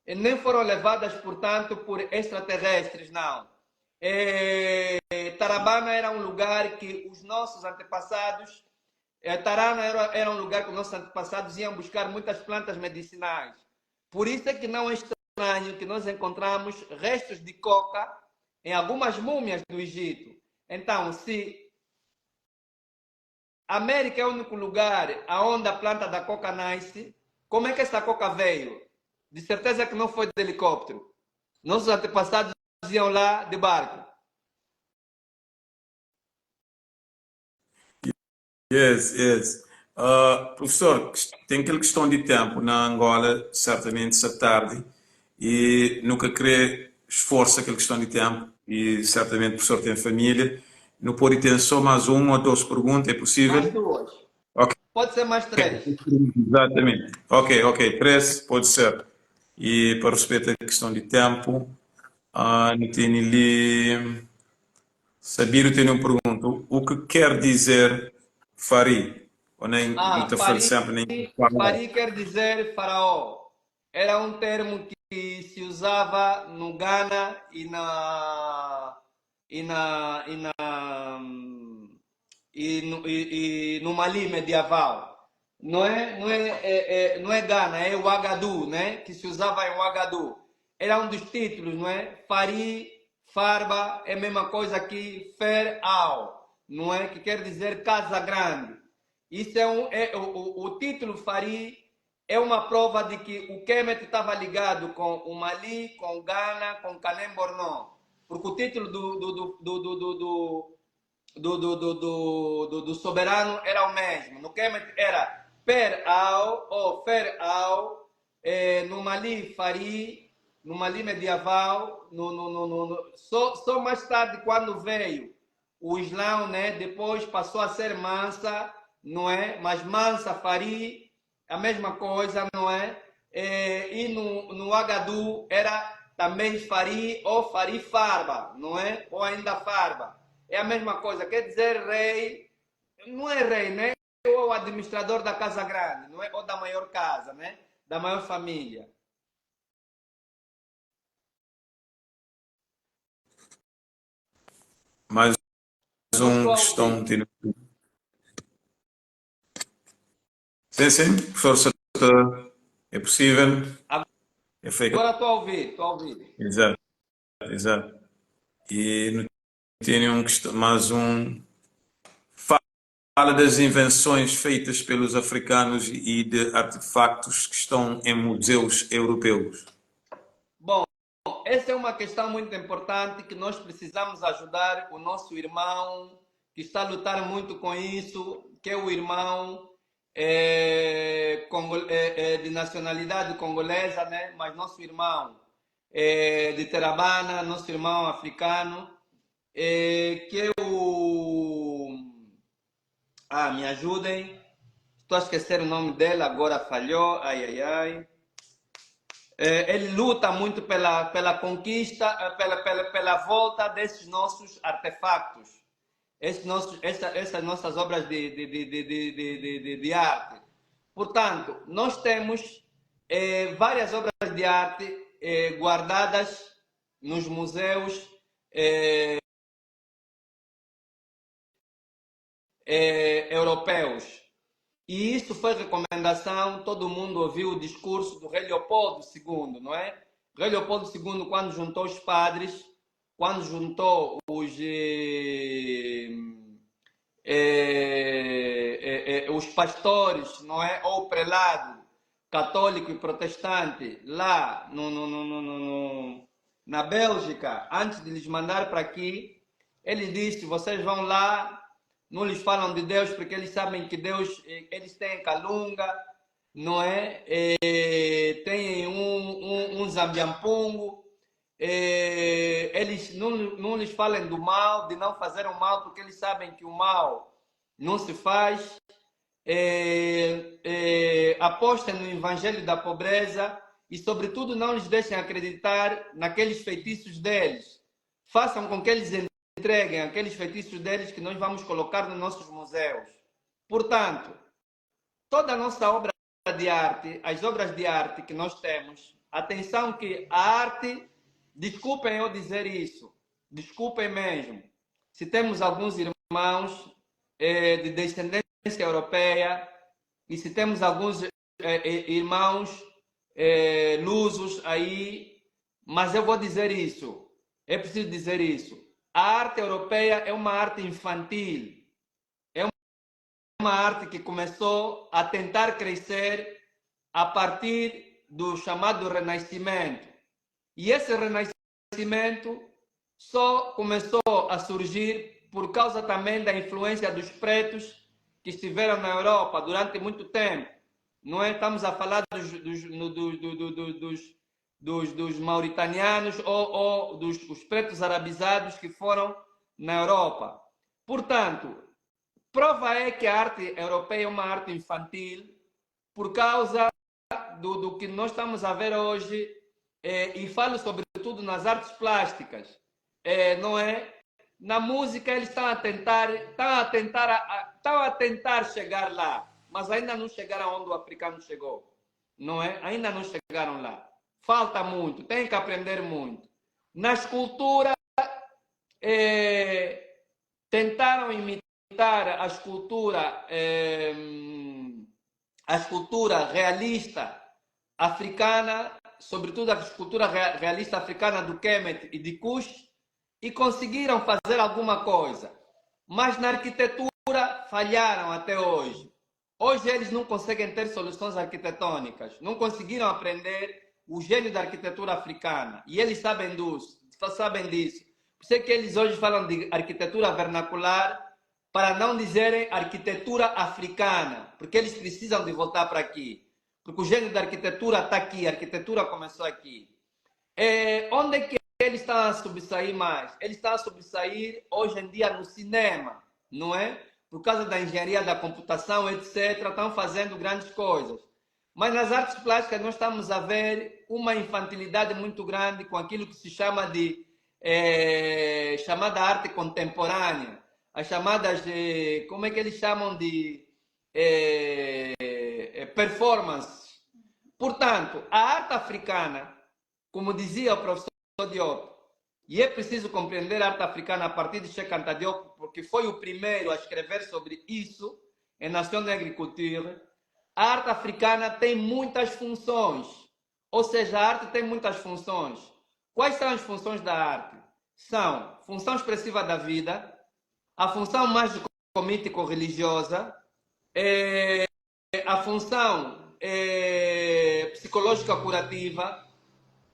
nem foram levadas, portanto, por extraterrestres, não. Tarabana era um lugar que os nossos antepassados, Tarana era um lugar que os nossos antepassados iam buscar muitas plantas medicinais. Por isso é que não é estranho que nós encontramos restos de coca em algumas múmias do Egito. Então, se a América é o único lugar onde a planta da coca nasce, como é que essa coca veio? De certeza que não foi de helicóptero. Nossos antepassados iam lá de barco. Yes, yes. Professor, tem aquela questão de tempo na Angola, certamente essa tarde, e nunca querer esforço aquela questão de tempo, e certamente o professor tem família. Não pode ter só mais uma ou duas perguntas, é Mais possível? duas. Ok, Pode ser mais três. exatamente. Ok, três, pode ser. E para respeitar a questão de tempo, não tenho ali. Sabiro tem uma pergunta. O que quer dizer Fari? Ou nem não Ah, te falo sempre nem falar. Fari quer dizer faraó. Era um termo que se usava no Ghana e no Mali medieval. Não é Ghana, é o Agadu, né? Que se usava em Ouagadougou. Era um dos títulos, não é? Fari, Farba, é a mesma coisa que Ferau, não é? Que quer dizer casa grande. Isso o título Fari é uma prova de que o Kemet estava ligado com o Mali, com o Ghana, com o Canem Borno. Porque o título do soberano era o mesmo. No Kemet era Per-Au ou Fer-Au, no Mali Fari, no Mali medieval, só mais tarde quando veio o Islã, né, depois passou a ser Mansa, não é? Mas Mansa, Fari, a mesma coisa, não é? E no Agadu era também Fari ou Fari Farba, não é? Ou ainda Farba. É a mesma coisa, quer dizer rei, não é rei, né? Ou o administrador da casa grande, não é? Ou da maior casa, né? Da maior família. Mais Não uma estou a questão. ouvir. Sim, professor, é possível? É feito. Agora estou a ouvir, estou a ouvir. Exato, exato. E não tenho mais um. Fala das invenções feitas pelos africanos e de artefactos que estão em museus europeus. Bom, essa é uma questão muito importante que nós precisamos ajudar o nosso irmão que está a lutar muito com isso, que é o irmão de nacionalidade congolesa, né? Mas nosso irmão de Terabana, nosso irmão africano, que é o... Ah, me ajudem. Estou a esquecer o nome dele, agora falhou. Ai, ai, ai. Ele luta muito pela conquista, pela volta desses nossos artefactos, essas nossas obras de arte. Portanto, nós temos várias obras de arte guardadas nos museus europeus. E isso foi recomendação, todo mundo ouviu o discurso do rei Leopoldo II, não é? O rei Leopoldo II, quando juntou os padres, quando juntou os pastores, não é? Ou o prelado católico e protestante lá na Bélgica, antes de lhes mandar para aqui, ele disse: vocês vão lá, não lhes falam de Deus porque eles sabem que Deus, eles têm Calunga, não é? Têm um Zambiampungo, eles não lhes falem do mal, de não fazer o mal, porque eles sabem que o mal não se faz. Apostem no evangelho da pobreza e, sobretudo, não lhes deixem acreditar naqueles feitiços deles. Façam com que eles entreguem aqueles feitiços deles que nós vamos colocar nos nossos museus. Portanto, toda a nossa obra de arte, as obras de arte que nós temos, atenção que a arte, desculpem eu dizer isso, desculpem mesmo, se temos alguns irmãos de descendência europeia e se temos alguns irmãos lusos aí, mas eu vou dizer isso, é preciso dizer isso. A arte europeia é uma arte infantil, é uma arte que começou a tentar crescer a partir do chamado Renascimento. E esse Renascimento só começou a surgir por causa também da influência dos pretos que estiveram na Europa durante muito tempo. Não é? Estamos a falar dos mauritanianos ou dos os pretos arabizados que foram na Europa. Portanto, prova é que a arte europeia é uma arte infantil por causa do que nós estamos a ver hoje, e falo sobretudo nas artes plásticas, não é? Na música eles estão a tentar chegar lá, mas ainda não chegaram onde o africano chegou, não é? Ainda não chegaram lá. Falta muito, tem que aprender muito. Na escultura, tentaram imitar a escultura realista africana, sobretudo a escultura realista africana do Kemet e de Kush, e conseguiram fazer alguma coisa. Mas na arquitetura falharam até hoje. Hoje eles não conseguem ter soluções arquitetônicas, não conseguiram aprender o gênio da arquitetura africana. E eles sabem disso. Por isso é que eles hoje falam de arquitetura vernacular, para não dizerem arquitetura africana, porque eles precisam de voltar para aqui. Porque o gênio da arquitetura está aqui, a arquitetura começou aqui. Onde é que eles estão a sobressair mais? Eles estão a sobressair hoje em dia no cinema, não é? Por causa da engenharia da computação, etc., estão fazendo grandes coisas. Mas nas artes plásticas nós estamos a ver uma infantilidade muito grande com aquilo que se chama de chamada arte contemporânea. As chamadas, como é que eles chamam de performance. Portanto, a arte africana, como dizia o professor Diop, e é preciso compreender a arte africana a partir de Cheikh Anta Diop, porque foi o primeiro a escrever sobre isso em Nation d'Agriculture. A arte africana tem muitas funções, ou seja, a arte tem muitas funções. Quais são as funções da arte? São função expressiva da vida, a função mágico-mítico-religiosa, a função psicológica curativa,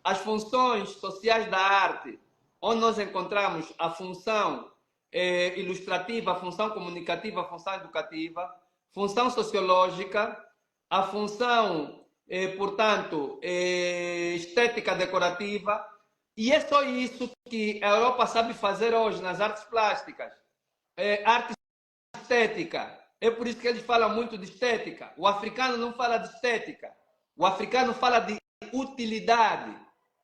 as funções sociais da arte, onde nós encontramos a função ilustrativa, a função comunicativa, a função educativa, função sociológica, a função, portanto, estética decorativa, e é só isso que a Europa sabe fazer hoje nas artes plásticas. Arte estética. É por isso que eles falam muito de estética. O africano não fala de estética. O africano fala de utilidade.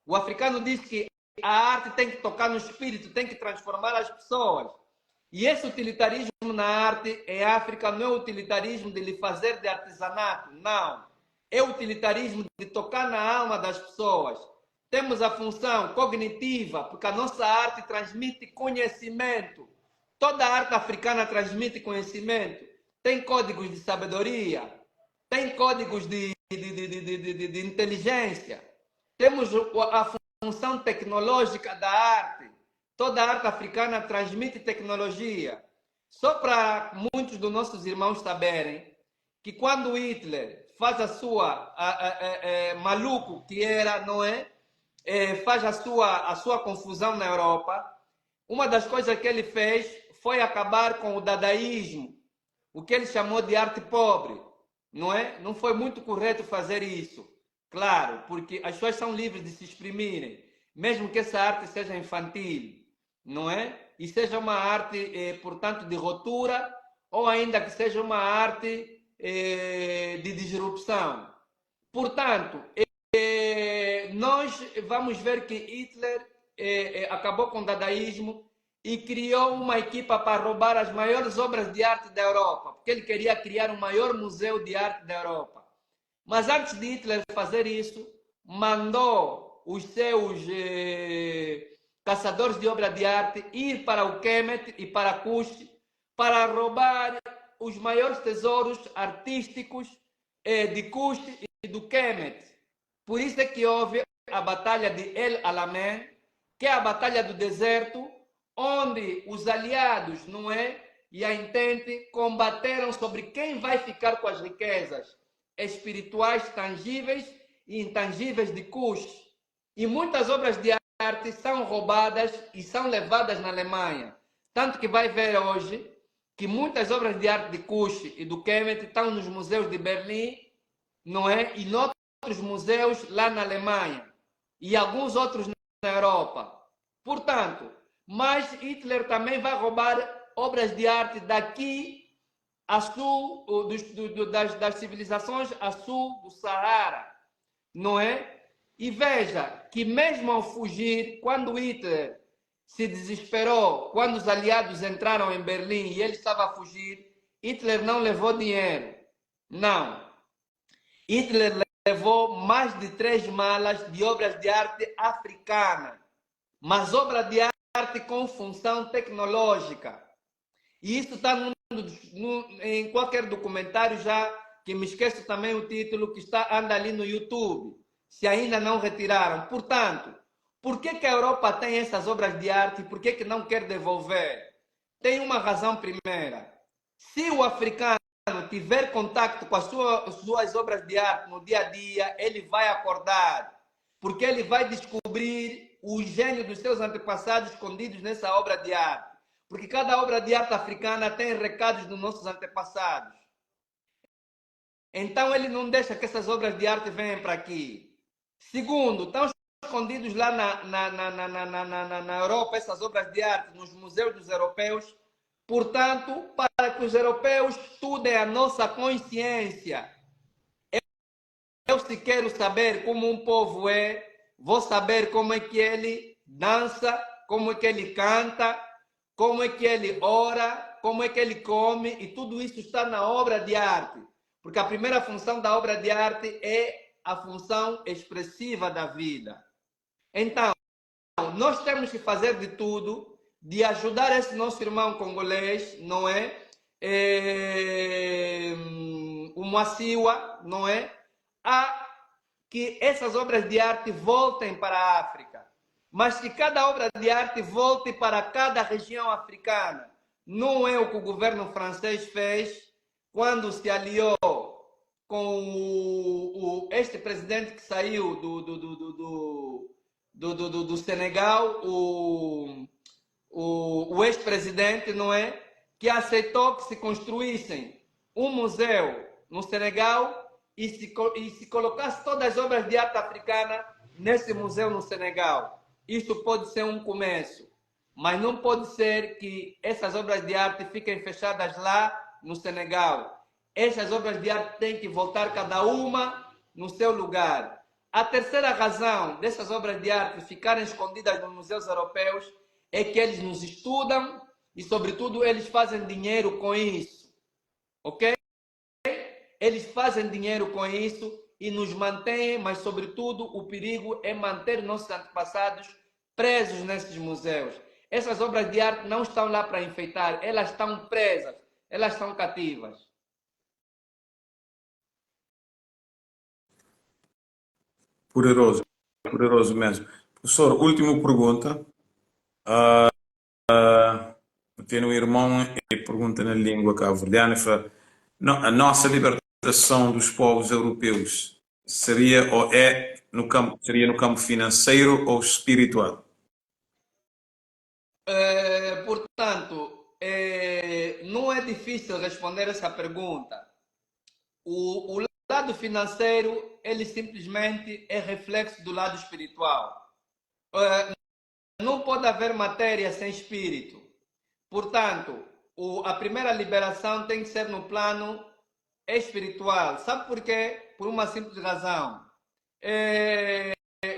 O africano diz que a arte tem que tocar no espírito, tem que transformar as pessoas. E esse utilitarismo na arte em África não é o utilitarismo de lhe fazer de artesanato, não. É o utilitarismo de tocar na alma das pessoas. Temos a função cognitiva, porque a nossa arte transmite conhecimento. Toda a arte africana transmite conhecimento. Tem códigos de sabedoria, tem códigos de inteligência. Temos a função tecnológica da arte. Toda a arte africana transmite tecnologia. Só para muitos dos nossos irmãos saberem que quando Hitler faz a sua maluco que era, não é? Faz a sua confusão na Europa, uma das coisas que ele fez foi acabar com o dadaísmo, o que ele chamou de arte pobre, não é? Não foi muito correto fazer isso, claro, porque as pessoas são livres de se exprimirem, mesmo que essa arte seja infantil, não é? E seja uma arte, portanto, de ruptura, ou ainda que seja uma arte de disrupção. Portanto, nós vamos ver que Hitler acabou com o dadaísmo e criou uma equipa para roubar as maiores obras de arte da Europa, porque ele queria criar o maior museu de arte da Europa. Mas antes de Hitler fazer isso, mandou os seus caçadores de obra de arte ir para o Kemet e para Kush para roubar os maiores tesouros artísticos de Kush e do Kemet. Por isso é que houve a Batalha de El Alamein, que é a Batalha do Deserto, onde os aliados, não é, e a Entente combateram sobre quem vai ficar com as riquezas espirituais tangíveis e intangíveis de Kush. E muitas obras de arte são roubadas e são levadas na Alemanha. Tanto que vai ver hoje que muitas obras de arte de Kush e do Kemet estão nos museus de Berlim, não é? E noutros museus lá na Alemanha e alguns outros na Europa. Portanto, mas Hitler também vai roubar obras de arte daqui a sul das civilizações a sul do Saara, não é? E veja que mesmo ao fugir, quando Hitler se desesperou, quando os aliados entraram em Berlim e ele estava a fugir, Hitler não levou dinheiro. Não. Hitler levou mais de 3 malas de obras de arte africana, mas obra de arte com função tecnológica. E isso está em qualquer documentário já, que me esqueço também o título, que anda ali no YouTube, se ainda não retiraram. Portanto, por que a Europa tem essas obras de arte e por que não quer devolver? Tem uma razão primeira. Se o africano tiver contato com as suas obras de arte no dia a dia, ele vai acordar, porque ele vai descobrir o gênio dos seus antepassados escondidos nessa obra de arte. Porque cada obra de arte africana tem recados dos nossos antepassados. Então ele não deixa que essas obras de arte venham para aqui. Segundo, estão escondidos lá na Europa, essas obras de arte, nos museus dos europeus. Portanto, para que os europeus estudem a nossa consciência. Eu, se quero saber como um povo é, vou saber como é que ele dança, como é que ele canta, como é que ele ora, como é que ele come, e tudo isso está na obra de arte. Porque a primeira função da obra de arte é a função expressiva da vida. Então, nós temos que fazer de tudo de ajudar esse nosso irmão congolês, não é? O Moassiwa, não é? A que essas obras de arte voltem para a África, mas que cada obra de arte volte para cada região africana. Não é o que o governo francês fez quando se aliou com este presidente que saiu do Senegal, o ex-presidente, não é? Que aceitou que se construíssem um museu no Senegal e se colocasse todas as obras de arte africana nesse museu no Senegal. Isso pode ser um começo, mas não pode ser que essas obras de arte fiquem fechadas lá no Senegal. Essas obras de arte têm que voltar cada uma no seu lugar. A terceira razão dessas obras de arte ficarem escondidas nos museus europeus é que eles nos estudam e, sobretudo, eles fazem dinheiro com isso. Ok? Eles fazem dinheiro com isso e nos mantêm, mas, sobretudo, o perigo é manter nossos antepassados presos nesses museus. Essas obras de arte não estão lá para enfeitar, elas estão presas, elas são cativas. Poderoso, poderoso mesmo. Professor, última pergunta. Tem um irmão que pergunta na língua cabo-verdiana, a nossa libertação dos povos europeus seria no campo financeiro ou espiritual? Portanto, não é difícil responder essa pergunta. O lado financeiro, ele simplesmente é reflexo do lado espiritual. Não pode haver matéria sem espírito. Portanto, a primeira liberação tem que ser no plano espiritual. Sabe por quê? Por uma simples razão.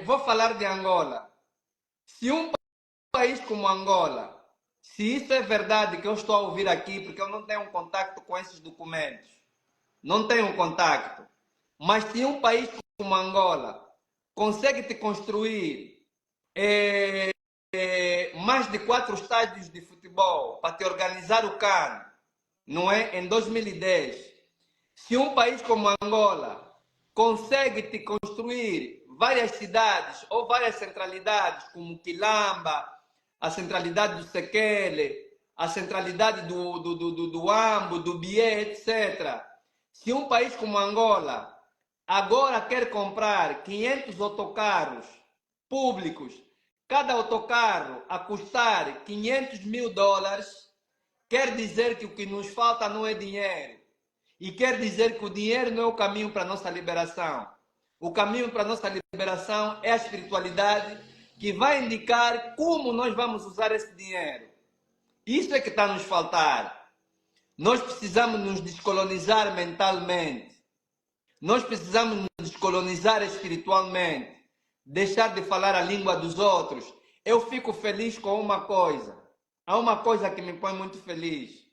Vou falar de Angola. Se um país como Angola, se isso é verdade que eu estou a ouvir aqui, porque eu não tenho contato com esses documentos, não tenho contato, mas se um país como Angola consegue te construir mais de 4 estádios de futebol para te organizar o CAN, não é? Em 2010. Se um país como Angola consegue te construir várias cidades ou várias centralidades, como Quilamba, a centralidade do Sekele, a centralidade do Ambo, do Bié, etc. Se um país como Angola agora quer comprar 500 autocarros públicos, cada autocarro a custar $500 mil, quer dizer que o que nos falta não é dinheiro. E quer dizer que o dinheiro não é o caminho para a nossa liberação. O caminho para a nossa liberação é a espiritualidade que vai indicar como nós vamos usar esse dinheiro. Isso é que está a nos faltar. Nós precisamos nos descolonizar mentalmente. Nós precisamos nos descolonizar espiritualmente. Deixar de falar a língua dos outros. Eu fico feliz com uma coisa. Há uma coisa que me põe muito feliz.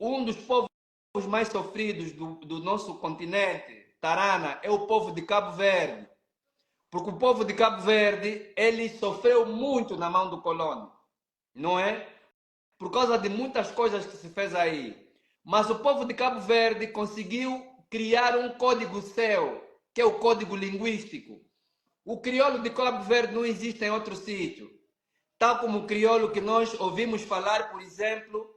Um dos povos mais sofridos do nosso continente, Tarana, é o povo de Cabo Verde. Porque o povo de Cabo Verde, ele sofreu muito na mão do colono. Não é? Por causa de muitas coisas que se fez aí. Mas o povo de Cabo Verde conseguiu criar um código seu, que é o código linguístico. O crioulo de Cabo Verde não existe em outro sítio. Tal como o crioulo que nós ouvimos falar, por exemplo,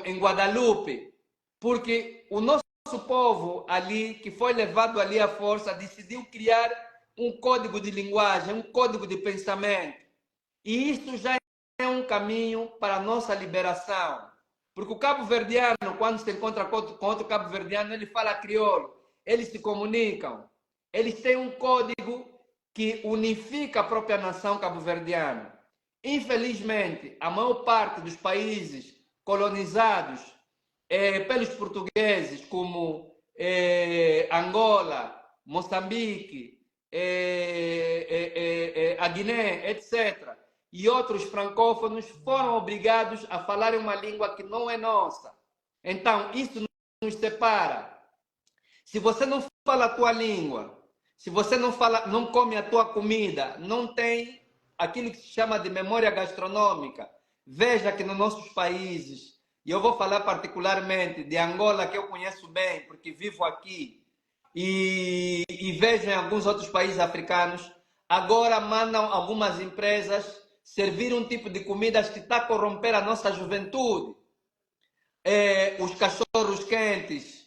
em Guadalupe. Porque o nosso povo ali, que foi levado ali à força, decidiu criar um código de linguagem, um código de pensamento. E isso já é um caminho para a nossa liberação. Porque o cabo-verdiano, quando se encontra com outro cabo-verdiano, ele fala crioulo. Eles se comunicam. Eles têm um código que unifica a própria nação cabo-verdiana. Infelizmente, a maior parte dos países colonizados pelos portugueses, como Angola, Moçambique, a Guiné, etc., e outros francófonos foram obrigados a falar uma língua que não é nossa. Então, isso nos separa. Se você não fala a tua língua, se você não come a tua comida, não tem aquilo que se chama de memória gastronômica. Veja que nos nossos países, e eu vou falar particularmente de Angola, que eu conheço bem, porque vivo aqui, e vejo em alguns outros países africanos, agora mandam algumas empresas servir um tipo de comidas que está a corromper a nossa juventude. Os cachorros quentes,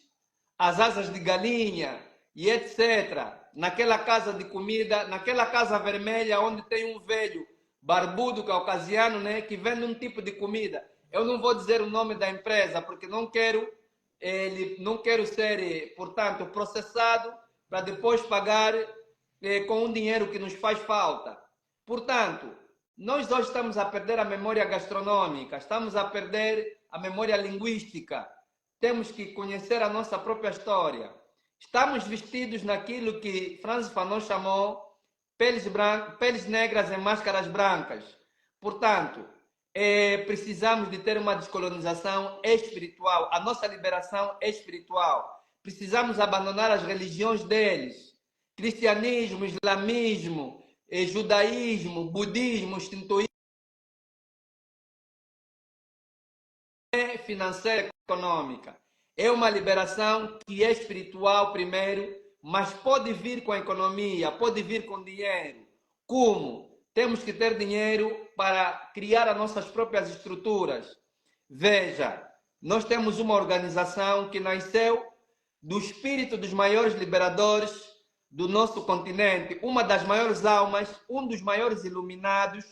as asas de galinha e etc. Naquela casa de comida, naquela casa vermelha onde tem um velho barbudo caucasiano, né, que vende um tipo de comida. Eu não vou dizer o nome da empresa porque não quero ser, portanto, processado para depois pagar com um dinheiro que nos faz falta. Portanto, nós hoje estamos a perder a memória gastronômica, estamos a perder a memória linguística. Temos que conhecer a nossa própria história. Estamos vestidos naquilo que Francis Fanon chamou peles negras em máscaras brancas. Portanto, precisamos de ter uma descolonização espiritual. A nossa liberação é espiritual. Precisamos abandonar as religiões deles. Cristianismo, islamismo, judaísmo, budismo, shintoísmo, financeira, econômica. É uma liberação que é espiritual primeiro, mas pode vir com a economia, pode vir com dinheiro. Como? Temos que ter dinheiro para criar as nossas próprias estruturas. Veja, nós temos uma organização que nasceu do espírito dos maiores liberadores do nosso continente, uma das maiores almas, um dos maiores iluminados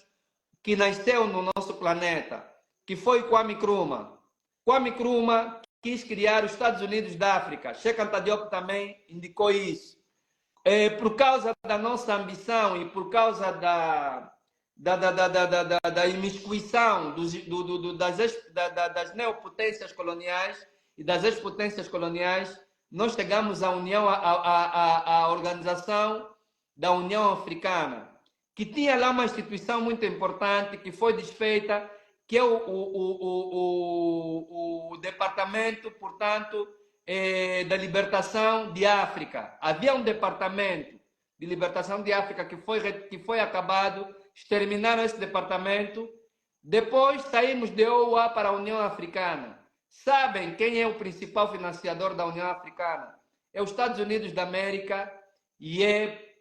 que nasceu no nosso planeta, que foi Kwame Nkrumah. Kwame Nkrumah quis criar os Estados Unidos da África. Cheikh Anta Diop também indicou isso. Por causa da nossa ambição e por causa da imiscuição das neopotências coloniais e das ex-potências coloniais, nós chegamos à Organização da União Africana, que tinha lá uma instituição muito importante que foi desfeita, que é o Departamento, portanto, da Libertação de África. Havia um Departamento de Libertação de África que foi acabado, exterminaram esse departamento. Depois saímos de OUA para a União Africana. Sabem quem é o principal financiador da União Africana? É os Estados Unidos da América e é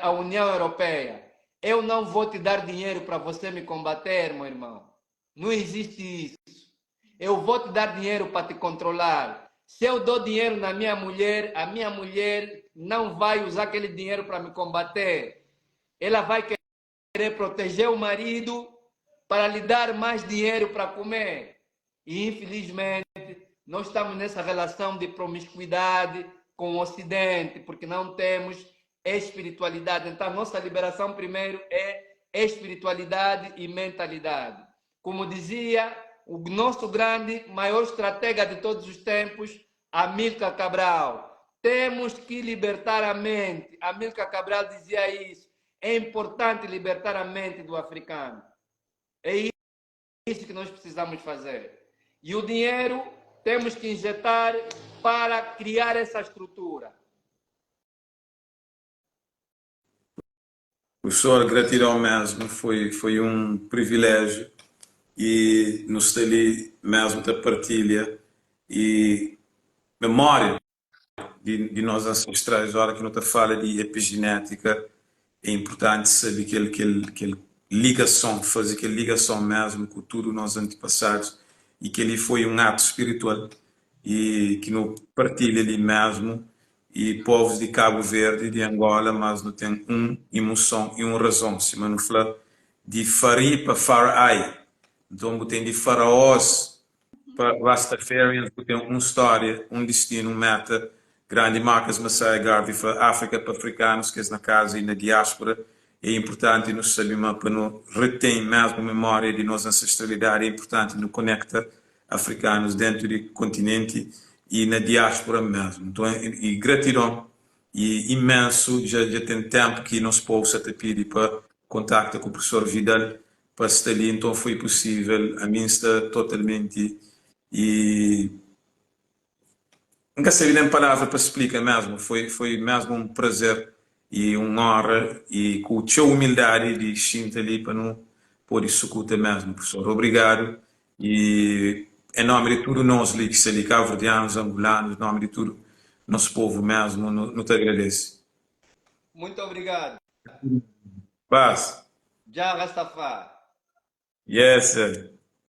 a União Europeia. Eu não vou te dar dinheiro para você me combater, meu irmão. Não existe isso. Eu vou te dar dinheiro para te controlar. Se eu dou dinheiro na minha mulher, a minha mulher não vai usar aquele dinheiro para me combater. Ela vai querer proteger o marido para lhe dar mais dinheiro para comer. E infelizmente nós estamos nessa relação de promiscuidade com o Ocidente, porque não temos espiritualidade. Então, nossa liberação primeiro é espiritualidade e mentalidade. Como dizia o nosso grande, maior estratega de todos os tempos, Amílcar Cabral, temos que libertar a mente. Amílcar Cabral dizia isso. É importante libertar a mente do africano. É isso que nós precisamos fazer. E o dinheiro temos que injetar para criar essa estrutura. Professor, gratidão mesmo, foi um privilégio e nos ali mesmo da partilha e memória de nós ancestrais. A hora que não te fala de epigenética, é importante saber que ligação, fazer aquela ligação mesmo com tudo os nossos antepassados e que ele foi um ato espiritual e que não partilha ali mesmo e povos de Cabo Verde, de Angola, mas não tem uma emoção e uma razão. Se não fala de Fari para Farai, então tem de faraós para Rastafarians, que tem uma história, um destino, uma meta grande. Marcas Massai Garvey para África, para africanos, que é na casa e na diáspora. É importante nos saber para não reter mesmo a memória de nossa ancestralidade. É importante nos conectar africanos dentro do continente e na diáspora mesmo. Então, e gratidão e imenso, já tem tempo que nós possa te pedir para contactar com o professor Vidal para estar ali, então foi possível, a mim está totalmente e nunca sei nem palavra para explicar mesmo, foi mesmo um prazer e uma honra e com a sua humildade de estar ali para não poder escutar mesmo, professor. Obrigado e em nome de tudo nós que estamos ali, cabo-verdianos, angolanos, em nome de tudo nosso povo mesmo, não te agradeço. Muito obrigado. Paz. Já Rastafari. Yes, sir.